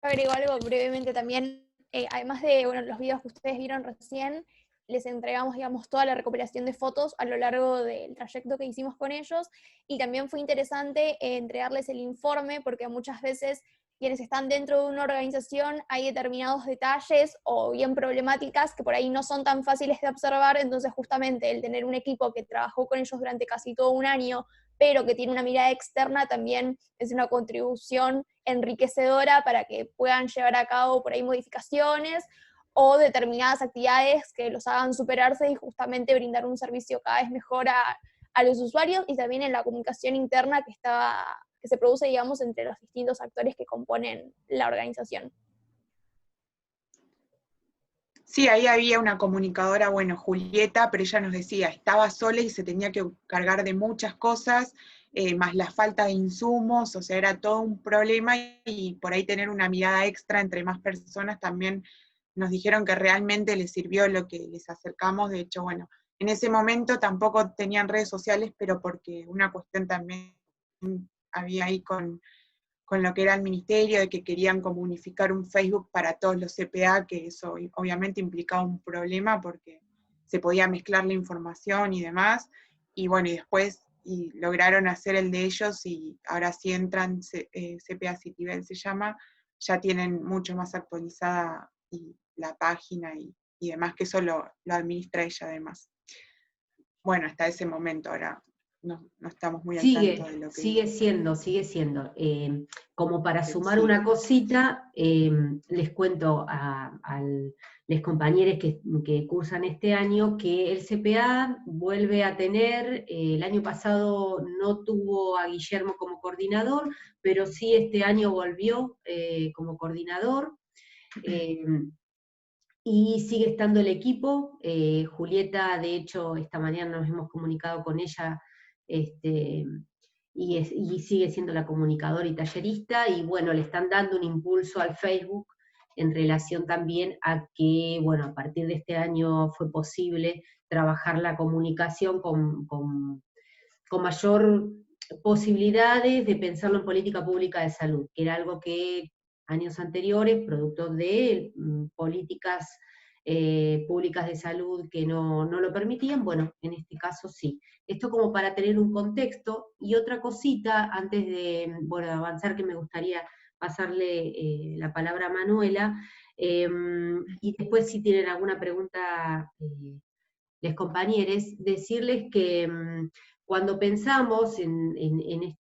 Agrego algo brevemente también, además de los videos que ustedes vieron recién, les entregamos, digamos, toda la recopilación de fotos a lo largo del trayecto que hicimos con ellos, y también fue interesante entregarles el informe, porque muchas veces quienes están dentro de una organización hay determinados detalles o bien problemáticas que por ahí no son tan fáciles de observar, entonces justamente el tener un equipo que trabajó con ellos durante casi todo un año, pero que tiene una mirada externa, también es una contribución enriquecedora para que puedan llevar a cabo por ahí modificaciones o determinadas actividades que los hagan superarse y justamente brindar un servicio cada vez mejor a los usuarios, y también en la comunicación interna que se produce, digamos, entre los distintos actores que componen la organización. Sí, ahí había una comunicadora, bueno, Julieta, pero ella nos decía, estaba sola y se tenía que cargar de muchas cosas, más la falta de insumos, o sea, era todo un problema, y por ahí tener una mirada extra entre más personas también nos dijeron que realmente les sirvió lo que les acercamos. De hecho, bueno, en ese momento tampoco tenían redes sociales, pero porque una cuestión también había ahí con lo que era el ministerio, de que querían como unificar un Facebook para todos los CPA, que eso obviamente implicaba un problema porque se podía mezclar la información y demás, y bueno, y después lograron hacer el de ellos, y ahora sí entran, CPA Citibel se llama, ya tienen mucho más actualizada la página y demás, que eso lo administra ella además. Bueno, hasta ese momento ahora no estamos muy al tanto de lo que... Sigue siendo. Como para sumar una cosita, les cuento a los compañeros que cursan este año que el CPA vuelve a tener, el año pasado no tuvo a Guillermo como coordinador, pero sí este año volvió como coordinador. Y sigue estando el equipo. Julieta, de hecho, esta mañana nos hemos comunicado con ella, y sigue siendo la comunicadora y tallerista, y bueno, le están dando un impulso al Facebook en relación también a que, bueno, a partir de este año fue posible trabajar la comunicación con mayor posibilidades de pensarlo en política pública de salud, que era algo que años anteriores, producto de políticas públicas de salud que no lo permitían. Bueno, en este caso sí. Esto como para tener un contexto. Y otra cosita, antes de avanzar, que me gustaría pasarle la palabra a Manuela, y después si tienen alguna pregunta, les compañeros, decirles que cuando pensamos en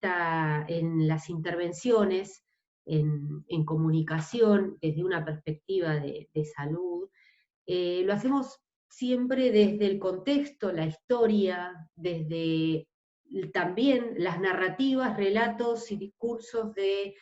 las intervenciones, en comunicación desde una perspectiva de salud, lo hacemos siempre desde el contexto, la historia, desde también las narrativas, relatos y discursos de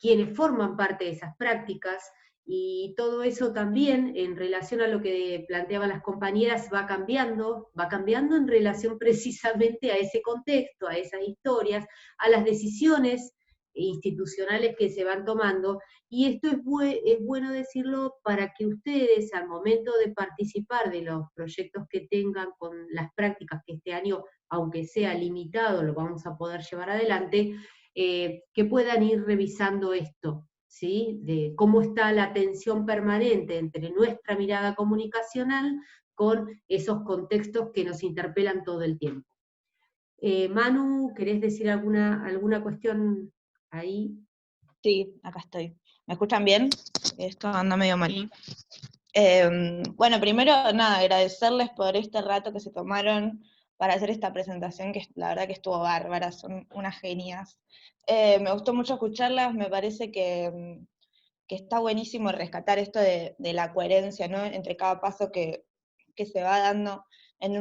quienes forman parte de esas prácticas, y todo eso también en relación a lo que planteaban las compañeras va cambiando en relación precisamente a ese contexto, a esas historias, a las decisiones institucionales que se van tomando, y esto es bueno decirlo para que ustedes al momento de participar de los proyectos que tengan con las prácticas que este año, aunque sea limitado, lo vamos a poder llevar adelante, que puedan ir revisando esto, ¿sí? De cómo está la tensión permanente entre nuestra mirada comunicacional con esos contextos que nos interpelan todo el tiempo. Manu, ¿querés decir alguna cuestión ahí? Sí, acá estoy. ¿Me escuchan bien? Esto anda medio mal. Bueno, primero, nada, agradecerles por este rato que se tomaron para hacer esta presentación, que la verdad que estuvo bárbara, son unas genias. Me gustó mucho escucharlas, me parece que está buenísimo rescatar esto de la coherencia, ¿no? Entre cada paso que se va dando en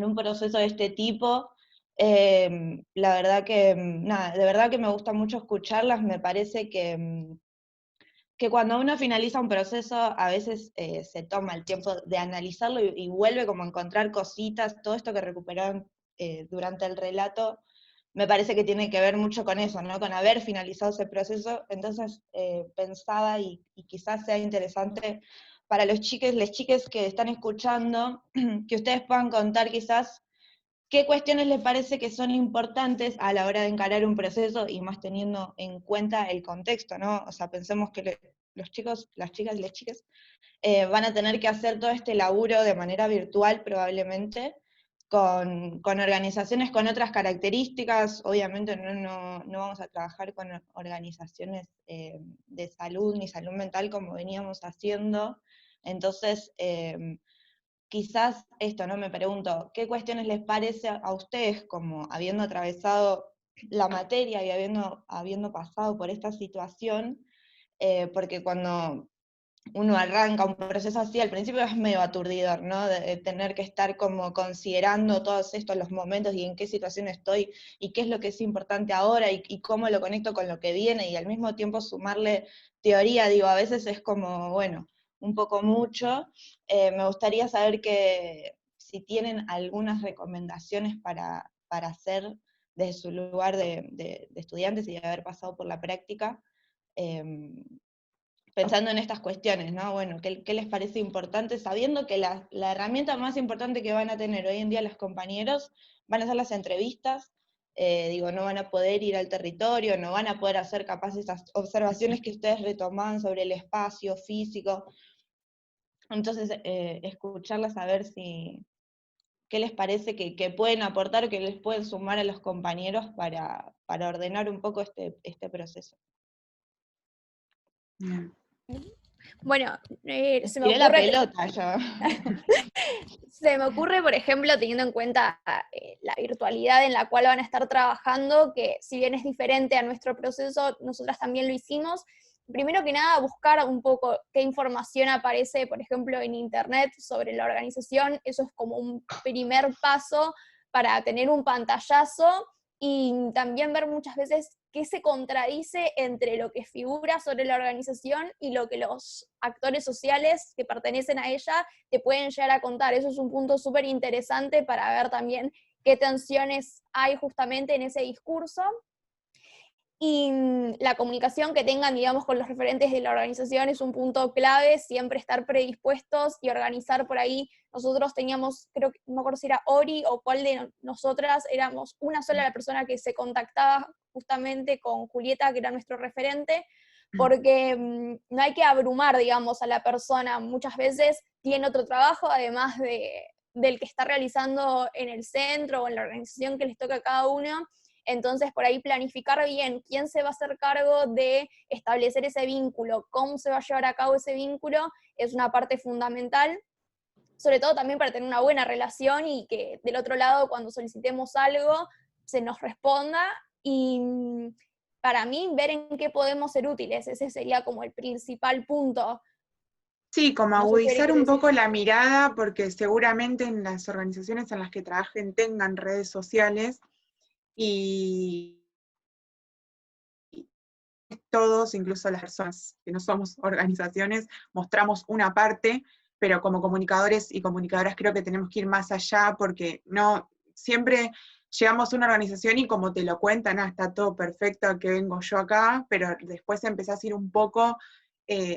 un proceso de este tipo. La verdad que, nada, de verdad que me gusta mucho escucharlas, me parece que cuando uno finaliza un proceso, a veces se toma el tiempo de analizarlo y vuelve como a encontrar cositas, todo esto que recuperaron durante el relato, me parece que tiene que ver mucho con eso, ¿no? Con haber finalizado ese proceso. Entonces pensaba, y quizás sea interesante para los chiques, las chiques que están escuchando, que ustedes puedan contar quizás qué cuestiones les parece que son importantes a la hora de encarar un proceso, y más teniendo en cuenta el contexto, ¿no? O sea, pensemos que los chicos, las chicas y las chicas van a tener que hacer todo este laburo de manera virtual probablemente, con organizaciones con otras características. Obviamente no vamos a trabajar con organizaciones de salud ni salud mental como veníamos haciendo. Entonces, quizás esto, ¿no? Me pregunto, ¿qué cuestiones les parece a ustedes, como habiendo atravesado la materia y habiendo pasado por esta situación? Porque cuando uno arranca un proceso así, al principio es medio aturdidor, ¿no? De tener que estar como considerando todos estos los momentos y en qué situación estoy, y qué es lo que es importante ahora, y cómo lo conecto con lo que viene, y al mismo tiempo sumarle teoría, digo, a veces es como, bueno, un poco mucho. Me gustaría saber si tienen algunas recomendaciones para hacer desde su lugar de estudiantes y de haber pasado por la práctica, pensando en estas cuestiones, ¿no? Bueno, ¿qué les parece importante? Sabiendo que la herramienta más importante que van a tener hoy en día los compañeros van a ser las entrevistas. Digo, no van a poder ir al territorio, no van a poder hacer capaz esas observaciones que ustedes retoman sobre el espacio físico. Entonces, escucharlas, a ver qué les parece que pueden aportar o que les pueden sumar a los compañeros para ordenar un poco este proceso. Bueno, se me Tiré la ocurre pelota yo. Se me ocurre, por ejemplo, teniendo en cuenta la virtualidad en la cual van a estar trabajando, que si bien es diferente a nuestro proceso, nosotras también lo hicimos. Primero que nada, buscar un poco qué información aparece, por ejemplo, en internet sobre la organización. Eso es como un primer paso para tener un pantallazo, y también ver muchas veces qué se contradice entre lo que figura sobre la organización y lo que los actores sociales que pertenecen a ella te pueden llegar a contar. Eso es un punto súper interesante para ver también qué tensiones hay justamente en ese discurso. Y la comunicación que tengan, digamos, con los referentes de la organización es un punto clave, siempre estar predispuestos y organizar por ahí. Nosotros teníamos, creo que no me acuerdo si era Ori o cuál de nosotras, éramos una sola la persona que se contactaba justamente con Julieta, que era nuestro referente, porque no hay que abrumar, digamos, a la persona. Muchas veces tiene otro trabajo, además del que está realizando en el centro o en la organización que les toca a cada uno. Entonces, por ahí planificar bien quién se va a hacer cargo de establecer ese vínculo, cómo se va a llevar a cabo ese vínculo, es una parte fundamental, sobre todo también para tener una buena relación y que del otro lado, cuando solicitemos algo, se nos responda. Y para mí, ver en qué podemos ser útiles, ese sería como el principal punto. Sí, como No sé si agudizar Eri un querés poco la mirada, porque seguramente en las organizaciones en las que trabajen tengan redes sociales y todos, incluso las personas que no somos organizaciones, mostramos una parte, pero como comunicadores y comunicadoras creo que tenemos que ir más allá, porque no siempre llegamos a una organización y como te lo cuentan, está todo perfecto, que vengo yo acá, pero después empezás a ir un poco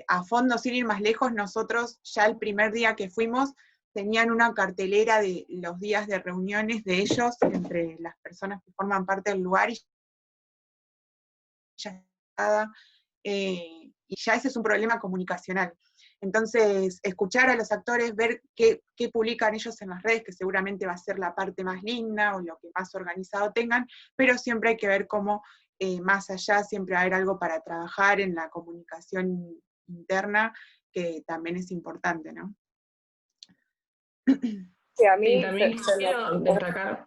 a fondo, sin ir más lejos. Nosotros ya el primer día que fuimos tenían una cartelera de los días de reuniones de ellos, entre las personas que forman parte del lugar, y ya y ya ese es un problema comunicacional. Entonces, escuchar a los actores, ver qué publican ellos en las redes, que seguramente va a ser la parte más linda o lo que más organizado tengan, pero siempre hay que ver cómo más allá siempre va a haber algo para trabajar en la comunicación interna, que también es importante, ¿no? Sí, a Sí, mí también quiero destacar,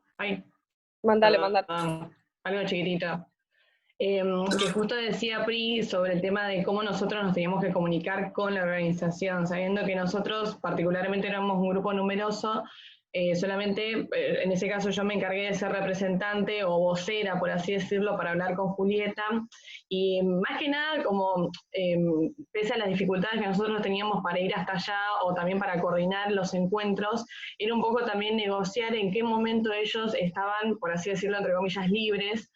Mandale. algo chiquitito. Que justo decía Pri sobre el tema de cómo nosotros nos teníamos que comunicar con la organización, sabiendo que nosotros particularmente éramos un grupo numeroso, solamente en ese caso yo me encargué de ser representante o vocera, por así decirlo, para hablar con Julieta, y más que nada como pese a las dificultades que nosotros teníamos para ir hasta allá o también para coordinar los encuentros, era un poco también negociar en qué momento ellos estaban, por así decirlo, entre comillas, libres,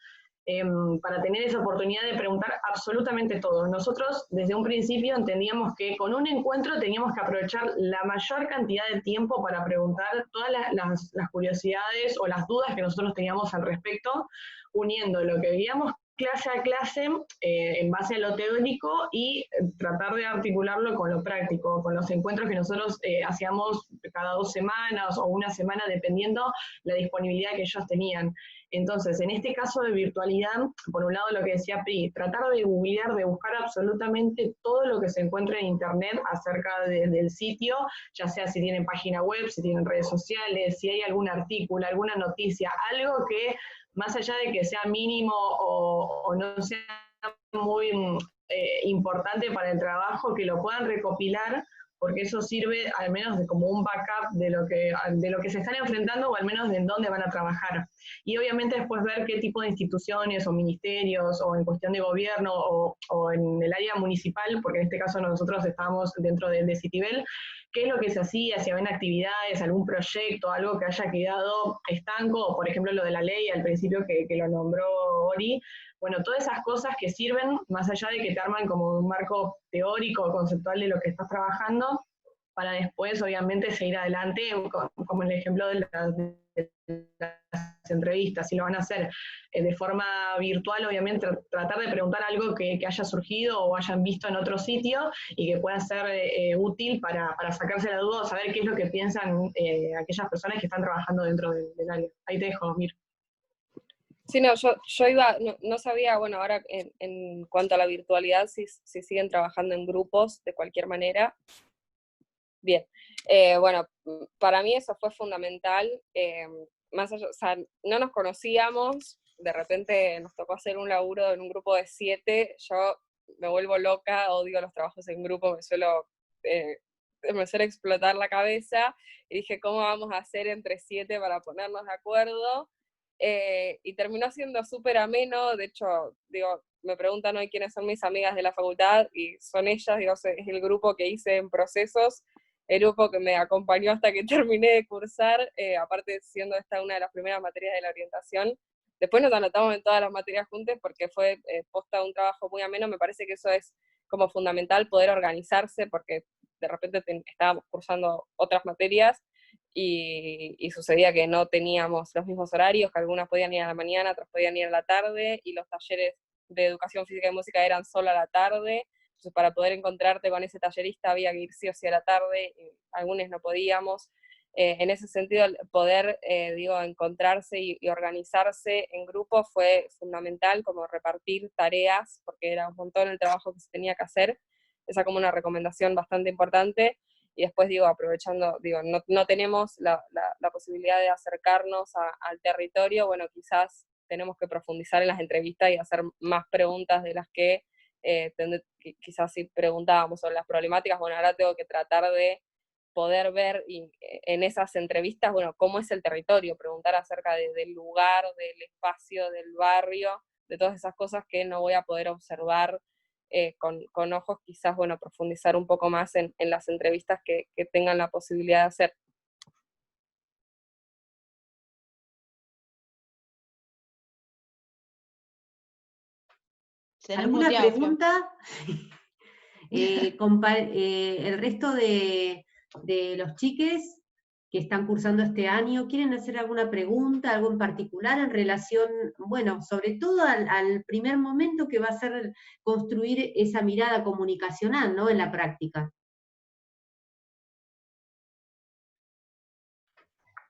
para tener esa oportunidad de preguntar absolutamente todo. Nosotros desde un principio entendíamos que con un encuentro teníamos que aprovechar la mayor cantidad de tiempo para preguntar todas las curiosidades o las dudas que nosotros teníamos al respecto, uniendo lo que veíamos clase a clase en base a lo teórico y tratar de articularlo con lo práctico, con los encuentros que nosotros hacíamos cada 2 semanas o una semana, dependiendo la disponibilidad que ellos tenían. Entonces, en este caso de virtualidad, por un lado lo que decía Pri, tratar de googlear, de buscar absolutamente todo lo que se encuentra en internet acerca del sitio, ya sea si tienen página web, si tienen redes sociales, si hay algún artículo, alguna noticia, algo que más allá de que sea mínimo o no sea muy importante para el trabajo, que lo puedan recopilar, porque eso sirve al menos de como un backup de lo que se están enfrentando o al menos de en dónde van a trabajar. Y obviamente después ver qué tipo de instituciones o ministerios o en cuestión de gobierno o en el área municipal, porque en este caso nosotros estábamos dentro de Citibel, qué es lo que se hacía, si habían actividades, algún proyecto, algo que haya quedado estanco, por ejemplo lo de la ley al principio que lo nombró Ori. Bueno, todas esas cosas que sirven, más allá de que te arman como un marco teórico, conceptual de lo que estás trabajando, para después, obviamente, seguir adelante, como en el ejemplo de las entrevistas. Si lo van a hacer de forma virtual, obviamente, tratar de preguntar algo que haya surgido o hayan visto en otro sitio y que pueda ser útil para sacarse la duda o saber qué es lo que piensan aquellas personas que están trabajando dentro del área. Ahí te dejo, Mir. Sí, no, yo iba, no sabía, bueno, ahora en cuanto a la virtualidad, si siguen trabajando en grupos de cualquier manera. Bien, bueno, para mí eso fue fundamental, más allá, o sea, no nos conocíamos, de repente nos tocó hacer un laburo en un grupo de 7, yo me vuelvo loca, odio los trabajos en grupo, me suele explotar la cabeza, y dije, ¿cómo vamos a hacer entre 7 para ponernos de acuerdo? Y terminó siendo súper ameno. De hecho, digo, me preguntan hoy quiénes son mis amigas de la facultad, y son ellas, digo, es el grupo que hice en procesos, el grupo que me acompañó hasta que terminé de cursar, aparte siendo esta una de las primeras materias de la orientación. Después nos anotamos en todas las materias juntas porque fue posta un trabajo muy ameno. Me parece que eso es como fundamental, poder organizarse, porque de repente estábamos cursando otras materias y sucedía que no teníamos los mismos horarios, que algunas podían ir a la mañana, otras podían ir a la tarde, y los talleres de educación física y música eran solo a la tarde. Entonces, para poder encontrarte con ese tallerista había que ir sí o sí a la tarde, y algunos no podíamos. En ese sentido, poder, encontrarse y organizarse en grupo fue fundamental, como repartir tareas, porque era un montón el trabajo que se tenía que hacer. Esa como una recomendación bastante importante. Y después, aprovechando, no tenemos la posibilidad de acercarnos al territorio, bueno, quizás tenemos que profundizar en las entrevistas y hacer más preguntas de las que quizás si preguntábamos sobre las problemáticas, bueno, ahora tengo que tratar de poder ver en esas entrevistas, bueno, cómo es el territorio, preguntar acerca del lugar, del espacio, del barrio, de todas esas cosas que no voy a poder observar con ojos, quizás, bueno, profundizar un poco más en las entrevistas que tengan la posibilidad de hacer. ¿Alguna pregunta? El resto de los chiques que están cursando este año, ¿quieren hacer alguna pregunta, algo en particular en relación, bueno, sobre todo al primer momento que va a ser construir esa mirada comunicacional, ¿no?, en la práctica?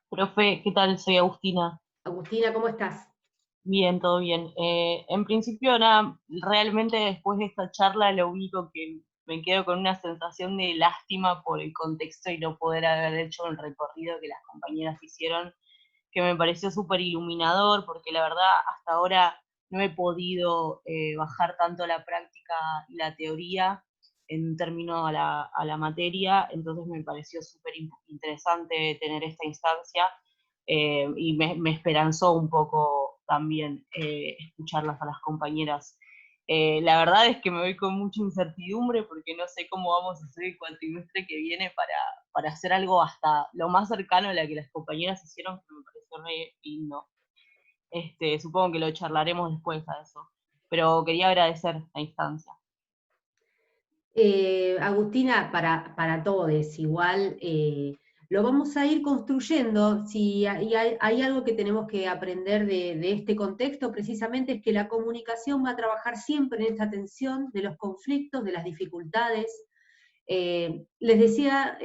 Profe, ¿qué tal? Soy Agustina. Agustina, ¿cómo estás? Bien, todo bien. En principio, nada, realmente después de esta charla lo único que me quedo con una sensación de lástima por el contexto y no poder haber hecho el recorrido que las compañeras hicieron, que me pareció súper iluminador, porque la verdad hasta ahora no he podido bajar tanto la práctica y la teoría en términos a la materia, entonces me pareció súper interesante tener esta instancia. Y me esperanzó un poco también escucharlas a las compañeras. La verdad es que me voy con mucha incertidumbre porque no sé cómo vamos a hacer el cuatrimestre que viene para hacer algo hasta lo más cercano a la que las compañeras hicieron, que me pareció re lindo. Supongo que lo charlaremos después a eso, pero quería agradecer la instancia. Agustina, para todos, igual lo vamos a ir construyendo. Si hay algo que tenemos que aprender de este contexto, precisamente es que la comunicación va a trabajar siempre en esta tensión de los conflictos, de las dificultades. Les decía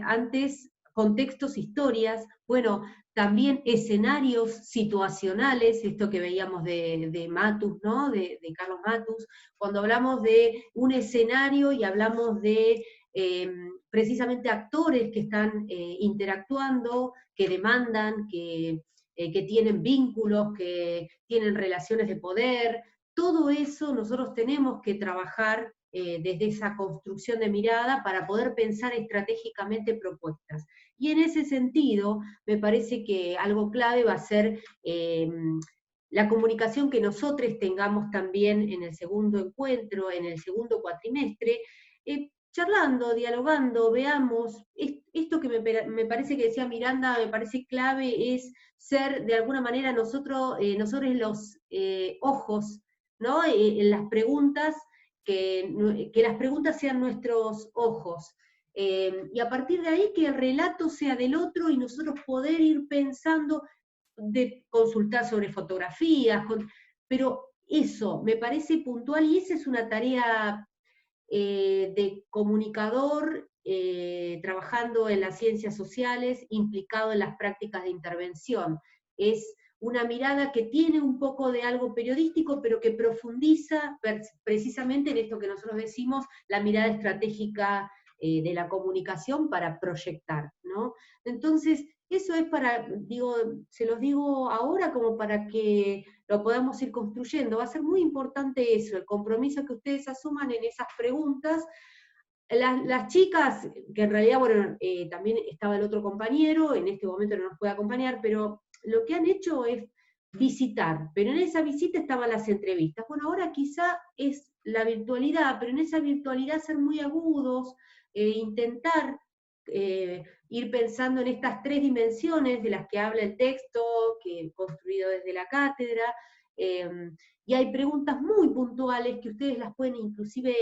antes, contextos, historias, bueno, también escenarios situacionales, esto que veíamos de Matus, ¿no?, de Carlos Matus, cuando hablamos de un escenario y hablamos de precisamente actores que están interactuando, que demandan, que tienen vínculos, que tienen relaciones de poder, todo eso nosotros tenemos que trabajar desde esa construcción de mirada para poder pensar estratégicamente propuestas. Y en ese sentido, me parece que algo clave va a ser la comunicación que nosotros tengamos también en el segundo encuentro, en el segundo cuatrimestre, charlando, dialogando, veamos, esto que me parece que decía Miranda, me parece clave, es ser de alguna manera nosotros los ojos, ¿no?, en las preguntas, que las preguntas sean nuestros ojos, y a partir de ahí que el relato sea del otro y nosotros poder ir pensando, de consultar sobre fotografías, pero eso me parece puntual y esa es una tarea de comunicador trabajando en las ciencias sociales, implicado en las prácticas de intervención. Es una mirada que tiene un poco de algo periodístico, pero que profundiza precisamente en esto que nosotros decimos, la mirada estratégica de la comunicación para proyectar, ¿no? Entonces, eso es se los digo ahora como para que lo podamos ir construyendo. Va a ser muy importante eso, el compromiso que ustedes asuman en esas preguntas. Las chicas, que en realidad, bueno, también estaba el otro compañero, en este momento no nos puede acompañar, pero lo que han hecho es visitar, pero en esa visita estaban las entrevistas. Bueno, ahora quizá es la virtualidad, pero en esa virtualidad ser muy agudos, intentar ir pensando en estas tres dimensiones de las que habla el texto, que construido desde la cátedra, y hay preguntas muy puntuales que ustedes las pueden inclusive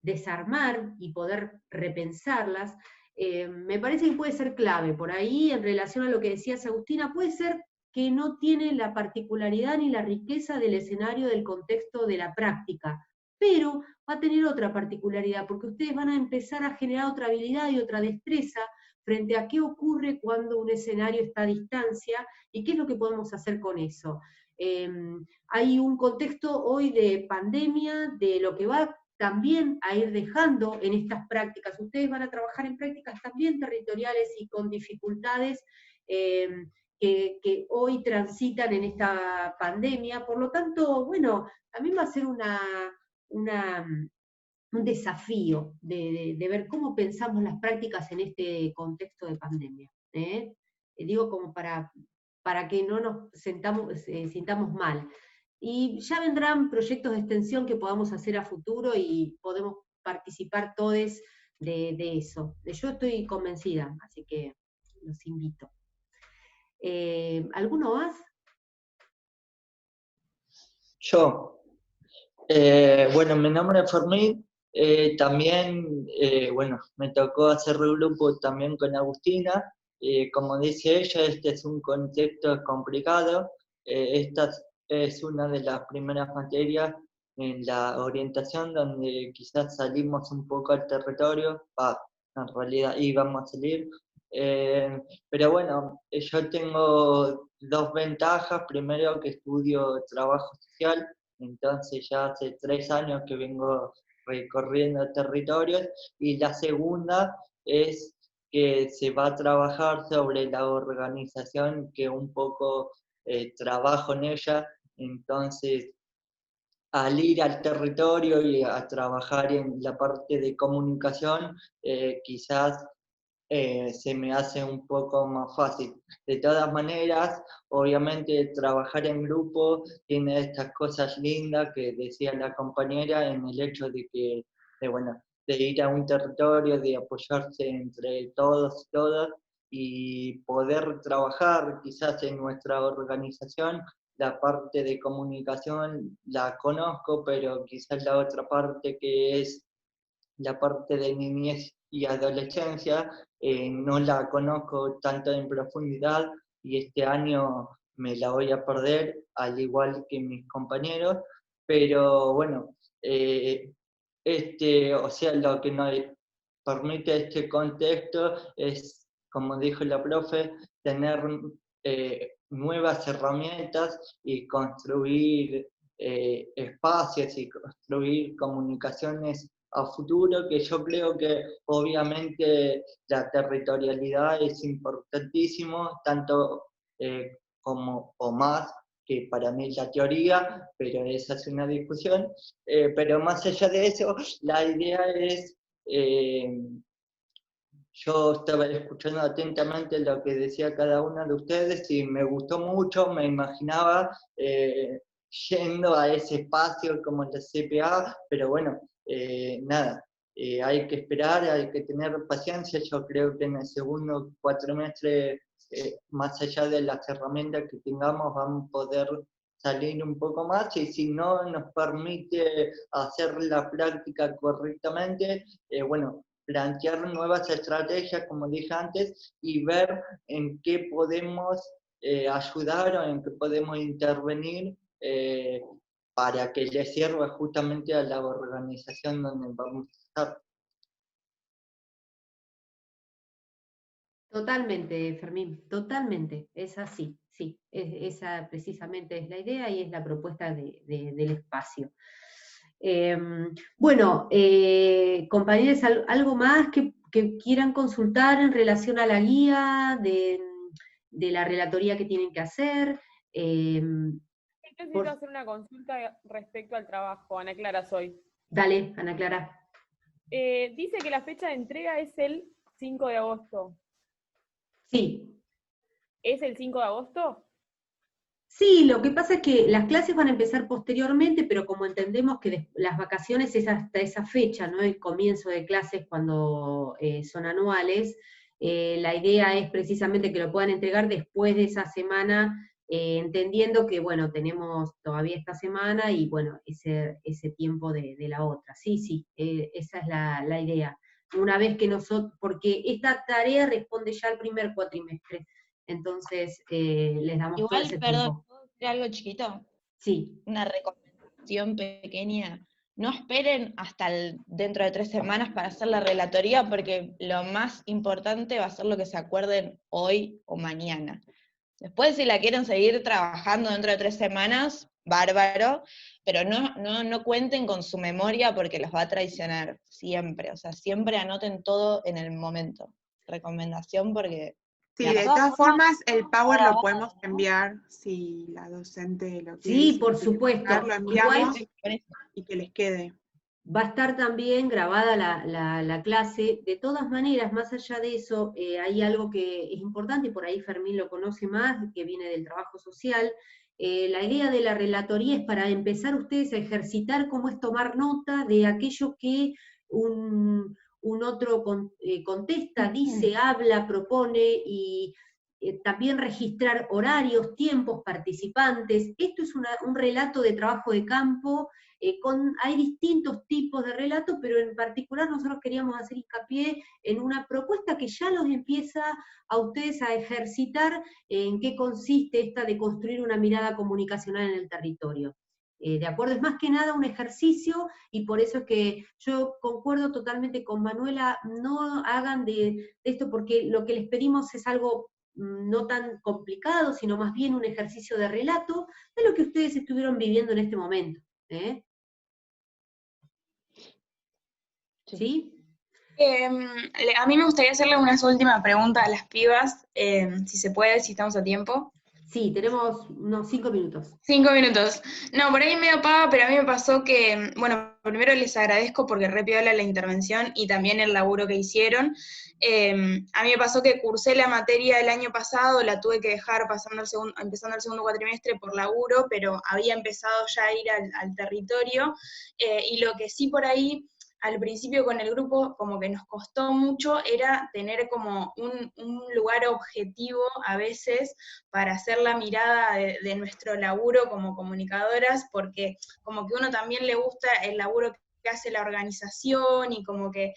desarmar y poder repensarlas. Me parece que puede ser clave. Por ahí, en relación a lo que decías, Agustina, puede ser que no tiene la particularidad ni la riqueza del escenario del contexto de la práctica, pero va a tener otra particularidad, porque ustedes van a empezar a generar otra habilidad y otra destreza frente a qué ocurre cuando un escenario está a distancia y qué es lo que podemos hacer con eso. Hay un contexto hoy de pandemia, de lo que va también a ir dejando en estas prácticas. Ustedes van a trabajar en prácticas también territoriales y con dificultades que que hoy transitan en esta pandemia. Por lo tanto, bueno, también va a ser un desafío de ver cómo pensamos las prácticas en este contexto de pandemia. Digo, como para que no nos sintamos mal. Y ya vendrán proyectos de extensión que podamos hacer a futuro y podemos participar todos de eso. Yo estoy convencida, así que los invito. ¿Alguno más? Yo. Bueno, mi nombre es Fermín. También, bueno, me tocó hacer el grupo también con Agustina. Como dice ella, este es un contexto complicado. Esta es una de las primeras materias en la orientación donde quizás salimos un poco al territorio. En realidad íbamos a salir. Pero bueno, yo tengo dos ventajas. Primero, que estudio trabajo social, entonces ya hace 3 años que vengo recorriendo territorios, y la segunda es que se va a trabajar sobre la organización, que un poco trabajo en ella. Entonces, al ir al territorio y a trabajar en la parte de comunicación, quizás se me hace un poco más fácil. De todas maneras, obviamente trabajar en grupo tiene estas cosas lindas que decía la compañera, en el hecho de que, bueno, de ir a un territorio, de apoyarse entre todos y todas, y poder trabajar quizás en nuestra organización. La parte de comunicación la conozco, pero quizás la otra parte, que es la parte de niñez y adolescencia, no la conozco tanto en profundidad, y este año me la voy a perder, al igual que mis compañeros. Pero bueno, o sea, lo que nos permite este contexto es, como dijo la profe, tener nuevas herramientas y construir espacios y construir comunicaciones a futuro, que yo creo que obviamente la territorialidad es importantísimo, tanto como o más que para mí la teoría, pero esa es una discusión. Pero más allá de eso, la idea es, yo estaba escuchando atentamente lo que decía cada uno de ustedes y me gustó mucho. Me imaginaba yendo a ese espacio como la CPA, pero bueno, nada, hay que esperar, hay que tener paciencia. Yo creo que en el segundo cuatrimestre, más allá de las herramientas que tengamos, vamos a poder salir un poco más, y si no nos permite hacer la práctica correctamente, bueno, plantear nuevas estrategias, como dije antes, y ver en qué podemos ayudar o en qué podemos intervenir para que le sirva justamente a la organización donde vamos a estar. Totalmente, Fermín, totalmente, es así, sí, esa precisamente es la idea y es la propuesta del espacio. Bueno, compañeros, ¿algo más que quieran consultar en relación a la guía de la relatoría que tienen que hacer? Necesito hacer una consulta respecto al trabajo. Ana Clara soy. Dale, Ana Clara. Dice que la fecha de entrega es el 5 de agosto. Sí. ¿Es el 5 de agosto? Sí, lo que pasa es que las clases van a empezar posteriormente, pero como entendemos que las vacaciones es hasta esa fecha, ¿no? El comienzo de clases cuando son anuales, la idea es precisamente que lo puedan entregar después de esa semana, entendiendo que, bueno, tenemos todavía esta semana y, bueno, ese tiempo de la otra. Sí, esa es la idea. Una vez que nosotros, porque esta tarea responde ya al primer cuatrimestre, entonces les damos todo ese tiempo. ¿Puedo decir algo chiquito? Sí. Una recomendación pequeña. No esperen hasta dentro de 3 semanas para hacer la relatoría, porque lo más importante va a ser lo que se acuerden hoy o mañana. Después, si la quieren seguir trabajando dentro de 3 semanas, bárbaro, pero no cuenten con su memoria porque los va a traicionar siempre. O sea, siempre anoten todo en el momento. Recomendación, porque Sí, De de todas formas, el Power lo podemos enviar si la docente lo quiere. Sí, si por lo quiere supuesto. mandar, lo enviamos Igual y que les quede. va a estar también grabada la clase. De todas maneras, más allá de eso, hay algo que es importante, y por ahí Fermín lo conoce más, que viene del trabajo social. La idea de la relatoría es para empezar ustedes a ejercitar cómo es tomar nota de aquello que un otro contesta, dice, habla, propone, y también registrar horarios, tiempos, participantes. Esto es un relato de trabajo de campo. Hay distintos tipos de relatos, pero en particular nosotros queríamos hacer hincapié en una propuesta que ya los empieza a ustedes a ejercitar en qué consiste esta de construir una mirada comunicacional en el territorio. ¿De acuerdo? Es más que nada un ejercicio, y por eso es que yo concuerdo totalmente con Manuela, no hagan de esto, porque lo que les pedimos es algo no tan complicado, sino más bien un ejercicio de relato de lo que ustedes estuvieron viviendo en este momento. ¿Sí? A mí me gustaría hacerle una última pregunta a las pibas, si se puede, si estamos a tiempo. Sí, tenemos unos 5 minutos. 5 minutos. No, por ahí medio paga, pero a mí me pasó que, bueno, primero les agradezco porque re piola la intervención y también el laburo que hicieron. A mí me pasó que cursé la materia el año pasado, la tuve que dejar empezando el segundo cuatrimestre por laburo, pero había empezado ya a ir al territorio, y lo que sí por ahí al principio con el grupo como que nos costó mucho era tener como un lugar objetivo a veces para hacer la mirada de nuestro laburo como comunicadoras, porque como que uno también le gusta el laburo que hace la organización y como que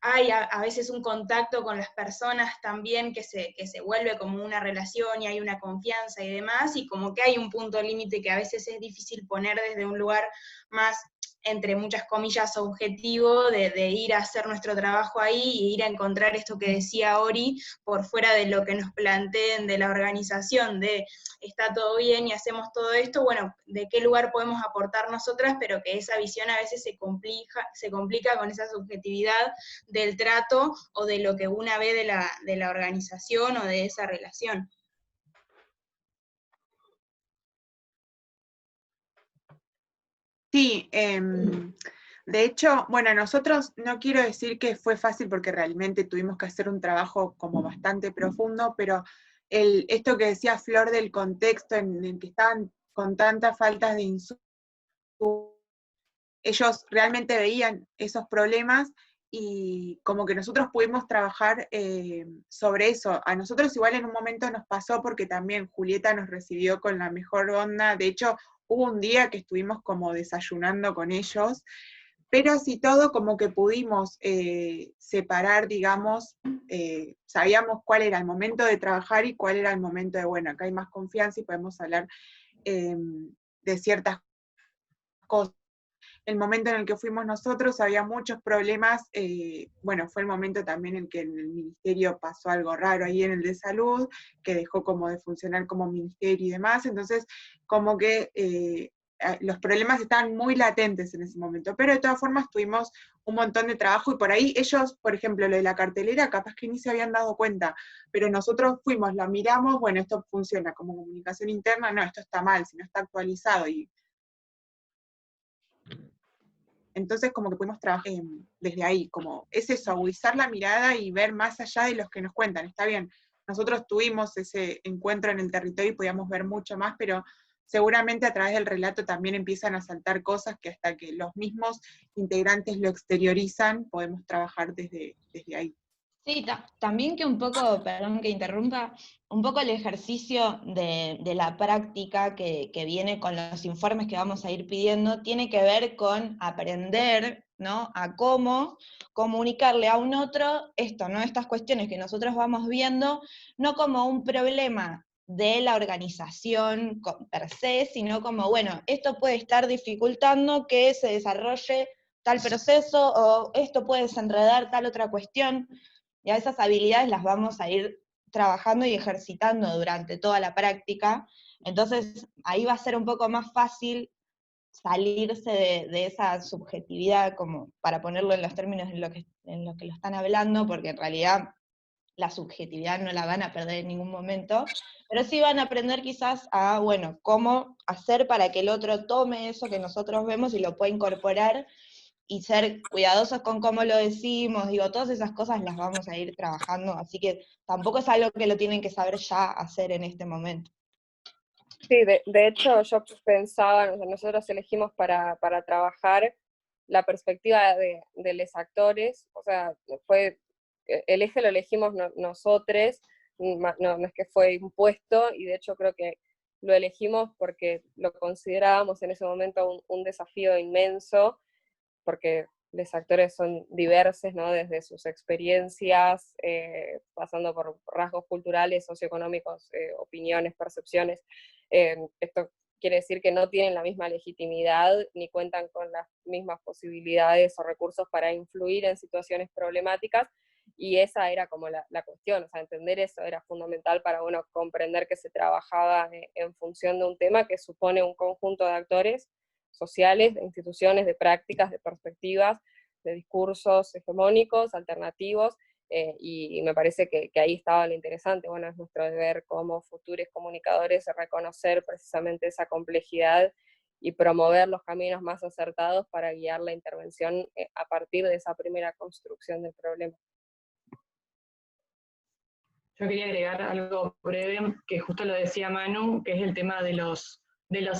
hay a veces un contacto con las personas también que se vuelve como una relación y hay una confianza y demás, y como que hay un punto límite que a veces es difícil poner desde un lugar más, entre muchas comillas, objetivo, de ir a hacer nuestro trabajo ahí y ir a encontrar esto que decía Ori, por fuera de lo que nos planteen de la organización, de está todo bien y hacemos todo esto, bueno, de qué lugar podemos aportar nosotras, pero que esa visión a veces se complica con esa subjetividad del trato o de lo que una ve de la organización o de esa relación. Sí, de hecho, bueno, nosotros no quiero decir que fue fácil porque realmente tuvimos que hacer un trabajo como bastante profundo, pero esto que decía Flor del contexto en el que estaban con tantas faltas de insumos, ellos realmente veían esos problemas y como que nosotros pudimos trabajar sobre eso. A nosotros igual en un momento nos pasó porque también Julieta nos recibió con la mejor onda, de hecho hubo un día que estuvimos como desayunando con ellos, pero así todo como que pudimos separar, digamos, sabíamos cuál era el momento de trabajar y cuál era el momento de, bueno, acá hay más confianza y podemos hablar de ciertas cosas. El momento en el que fuimos nosotros había muchos problemas, bueno, fue el momento también en que en el ministerio pasó algo raro ahí en el de salud, que dejó como de funcionar como ministerio y demás, entonces como que los problemas estaban muy latentes en ese momento, pero de todas formas tuvimos un montón de trabajo y por ahí ellos, por ejemplo, lo de la cartelera, capaz que ni se habían dado cuenta, pero nosotros fuimos, lo miramos, bueno, esto funciona como comunicación interna, no, esto está mal, si no está actualizado, y entonces como que pudimos trabajar desde ahí, como es eso, agudizar la mirada y ver más allá de los que nos cuentan, está bien, nosotros tuvimos ese encuentro en el territorio y podíamos ver mucho más, pero seguramente a través del relato también empiezan a saltar cosas que hasta que los mismos integrantes lo exteriorizan, podemos trabajar desde ahí. Sí, también que un poco, perdón que interrumpa, un poco el ejercicio de la práctica que viene con los informes que vamos a ir pidiendo, tiene que ver con aprender, ¿no?, a cómo comunicarle a un otro esto, ¿no?, estas cuestiones que nosotros vamos viendo, no como un problema de la organización per se, sino como, bueno, esto puede estar dificultando que se desarrolle tal proceso, o esto puede desenredar tal otra cuestión. Y a esas habilidades las vamos a ir trabajando y ejercitando durante toda la práctica, entonces ahí va a ser un poco más fácil salirse de esa subjetividad, como para ponerlo en los términos en lo que lo están hablando, porque en realidad la subjetividad no la van a perder en ningún momento, pero sí van a aprender quizás a, bueno, cómo hacer para que el otro tome eso que nosotros vemos y lo pueda incorporar, y ser cuidadosos con cómo lo decimos, digo, todas esas cosas las vamos a ir trabajando, así que tampoco es algo que lo tienen que saber ya hacer en este momento. Sí, de hecho yo pensaba, nosotros elegimos para trabajar la perspectiva de los actores, o sea, el eje lo elegimos nosotros, no es que fue impuesto, y de hecho creo que lo elegimos porque lo considerábamos en ese momento un desafío inmenso, porque los actores son diversos, ¿no? Desde sus experiencias, pasando por rasgos culturales, socioeconómicos, opiniones, percepciones. Esto quiere decir que no tienen la misma legitimidad, ni cuentan con las mismas posibilidades o recursos para influir en situaciones problemáticas, y esa era como la cuestión, o sea, entender eso era fundamental para uno comprender que se trabajaba en función de un tema que supone un conjunto de actores sociales, de instituciones, de prácticas, de perspectivas, de discursos hegemónicos, alternativos, y me parece que ahí estaba lo interesante. Bueno, es nuestro deber como futuros comunicadores reconocer precisamente esa complejidad y promover los caminos más acertados para guiar la intervención a partir de esa primera construcción del problema. Yo quería agregar algo breve, que justo lo decía Manu, que es el tema de los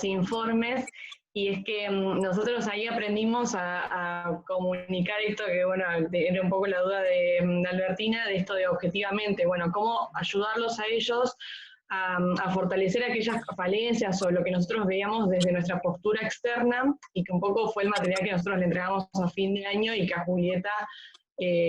informes, y es que nosotros ahí aprendimos a comunicar esto, que bueno, era un poco la duda de Albertina, de esto de objetivamente, bueno, cómo ayudarlos a ellos a fortalecer aquellas falencias o lo que nosotros veíamos desde nuestra postura externa, y que un poco fue el material que nosotros le entregamos a fin de año y que a Julieta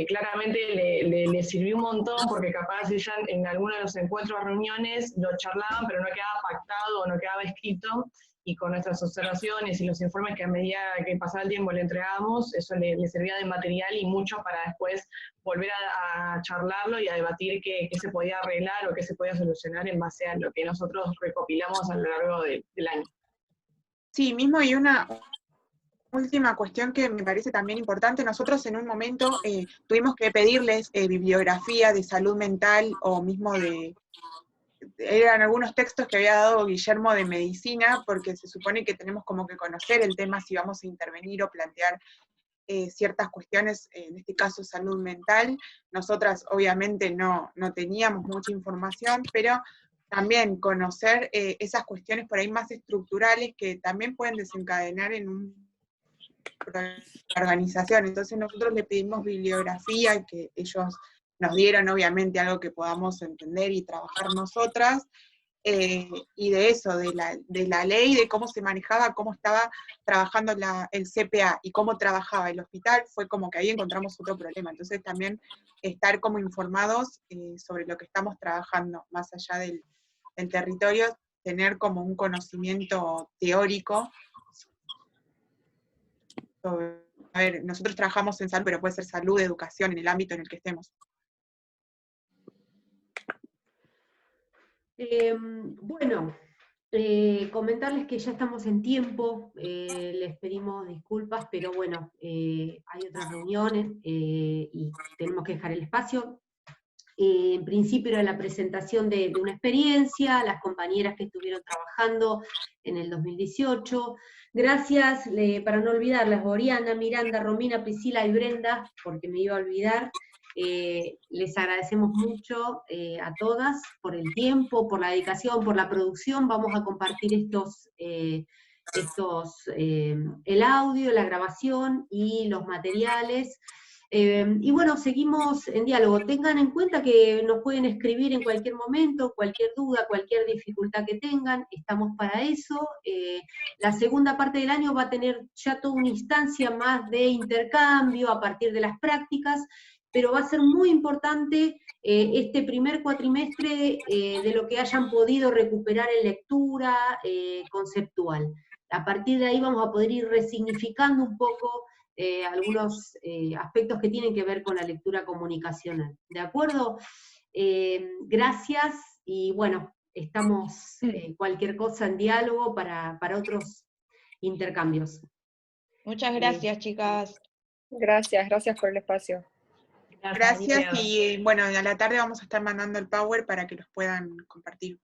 claramente le sirvió un montón, porque capaz ella en alguno de los encuentros o reuniones lo charlaban, pero no quedaba pactado o no quedaba escrito, y con nuestras observaciones y los informes que a medida que pasaba el tiempo le entregábamos, eso le servía de material y mucho para después volver a charlarlo y a debatir qué se podía arreglar o qué se podía solucionar en base a lo que nosotros recopilamos a lo largo del año. Sí, mismo hay una última cuestión que me parece también importante. Nosotros en un momento tuvimos que pedirles bibliografía de salud mental, o mismo eran algunos textos que había dado Guillermo de medicina, porque se supone que tenemos como que conocer el tema si vamos a intervenir o plantear ciertas cuestiones, en este caso salud mental. Nosotras obviamente no teníamos mucha información, pero también conocer esas cuestiones por ahí más estructurales que también pueden desencadenar en una organización. Entonces nosotros le pedimos bibliografía, que ellos nos dieron obviamente algo que podamos entender y trabajar nosotras, y de eso, de la ley, de cómo se manejaba, cómo estaba trabajando el CPA y cómo trabajaba el hospital, fue como que ahí encontramos otro problema. Entonces también estar como informados sobre lo que estamos trabajando, más allá del territorio, tener como un conocimiento teórico sobre, a ver, nosotros trabajamos en salud, pero puede ser salud, educación, en el ámbito en el que estemos. Bueno, comentarles que ya estamos en tiempo, les pedimos disculpas, pero bueno, hay otras reuniones y tenemos que dejar el espacio. En principio era la presentación de una experiencia, las compañeras que estuvieron trabajando en el 2018. Gracias, para no olvidarlas, Oriana, Miranda, Romina, Priscila y Brenda, porque me iba a olvidar. Les agradecemos mucho a todas por el tiempo, por la dedicación, por la producción. Vamos a compartir el audio, la grabación y los materiales. Y bueno, seguimos en diálogo. Tengan en cuenta que nos pueden escribir en cualquier momento, cualquier duda, cualquier dificultad que tengan, estamos para eso. La segunda parte del año va a tener ya toda una instancia más de intercambio a partir de las prácticas, pero va a ser muy importante este primer cuatrimestre de lo que hayan podido recuperar en lectura conceptual. A partir de ahí vamos a poder ir resignificando un poco algunos aspectos que tienen que ver con la lectura comunicacional. ¿De acuerdo? Gracias, y bueno, estamos cualquier cosa en diálogo para otros intercambios. Muchas gracias, chicas. Gracias por el espacio. Gracias y bueno, a la tarde vamos a estar mandando el Power para que los puedan compartir.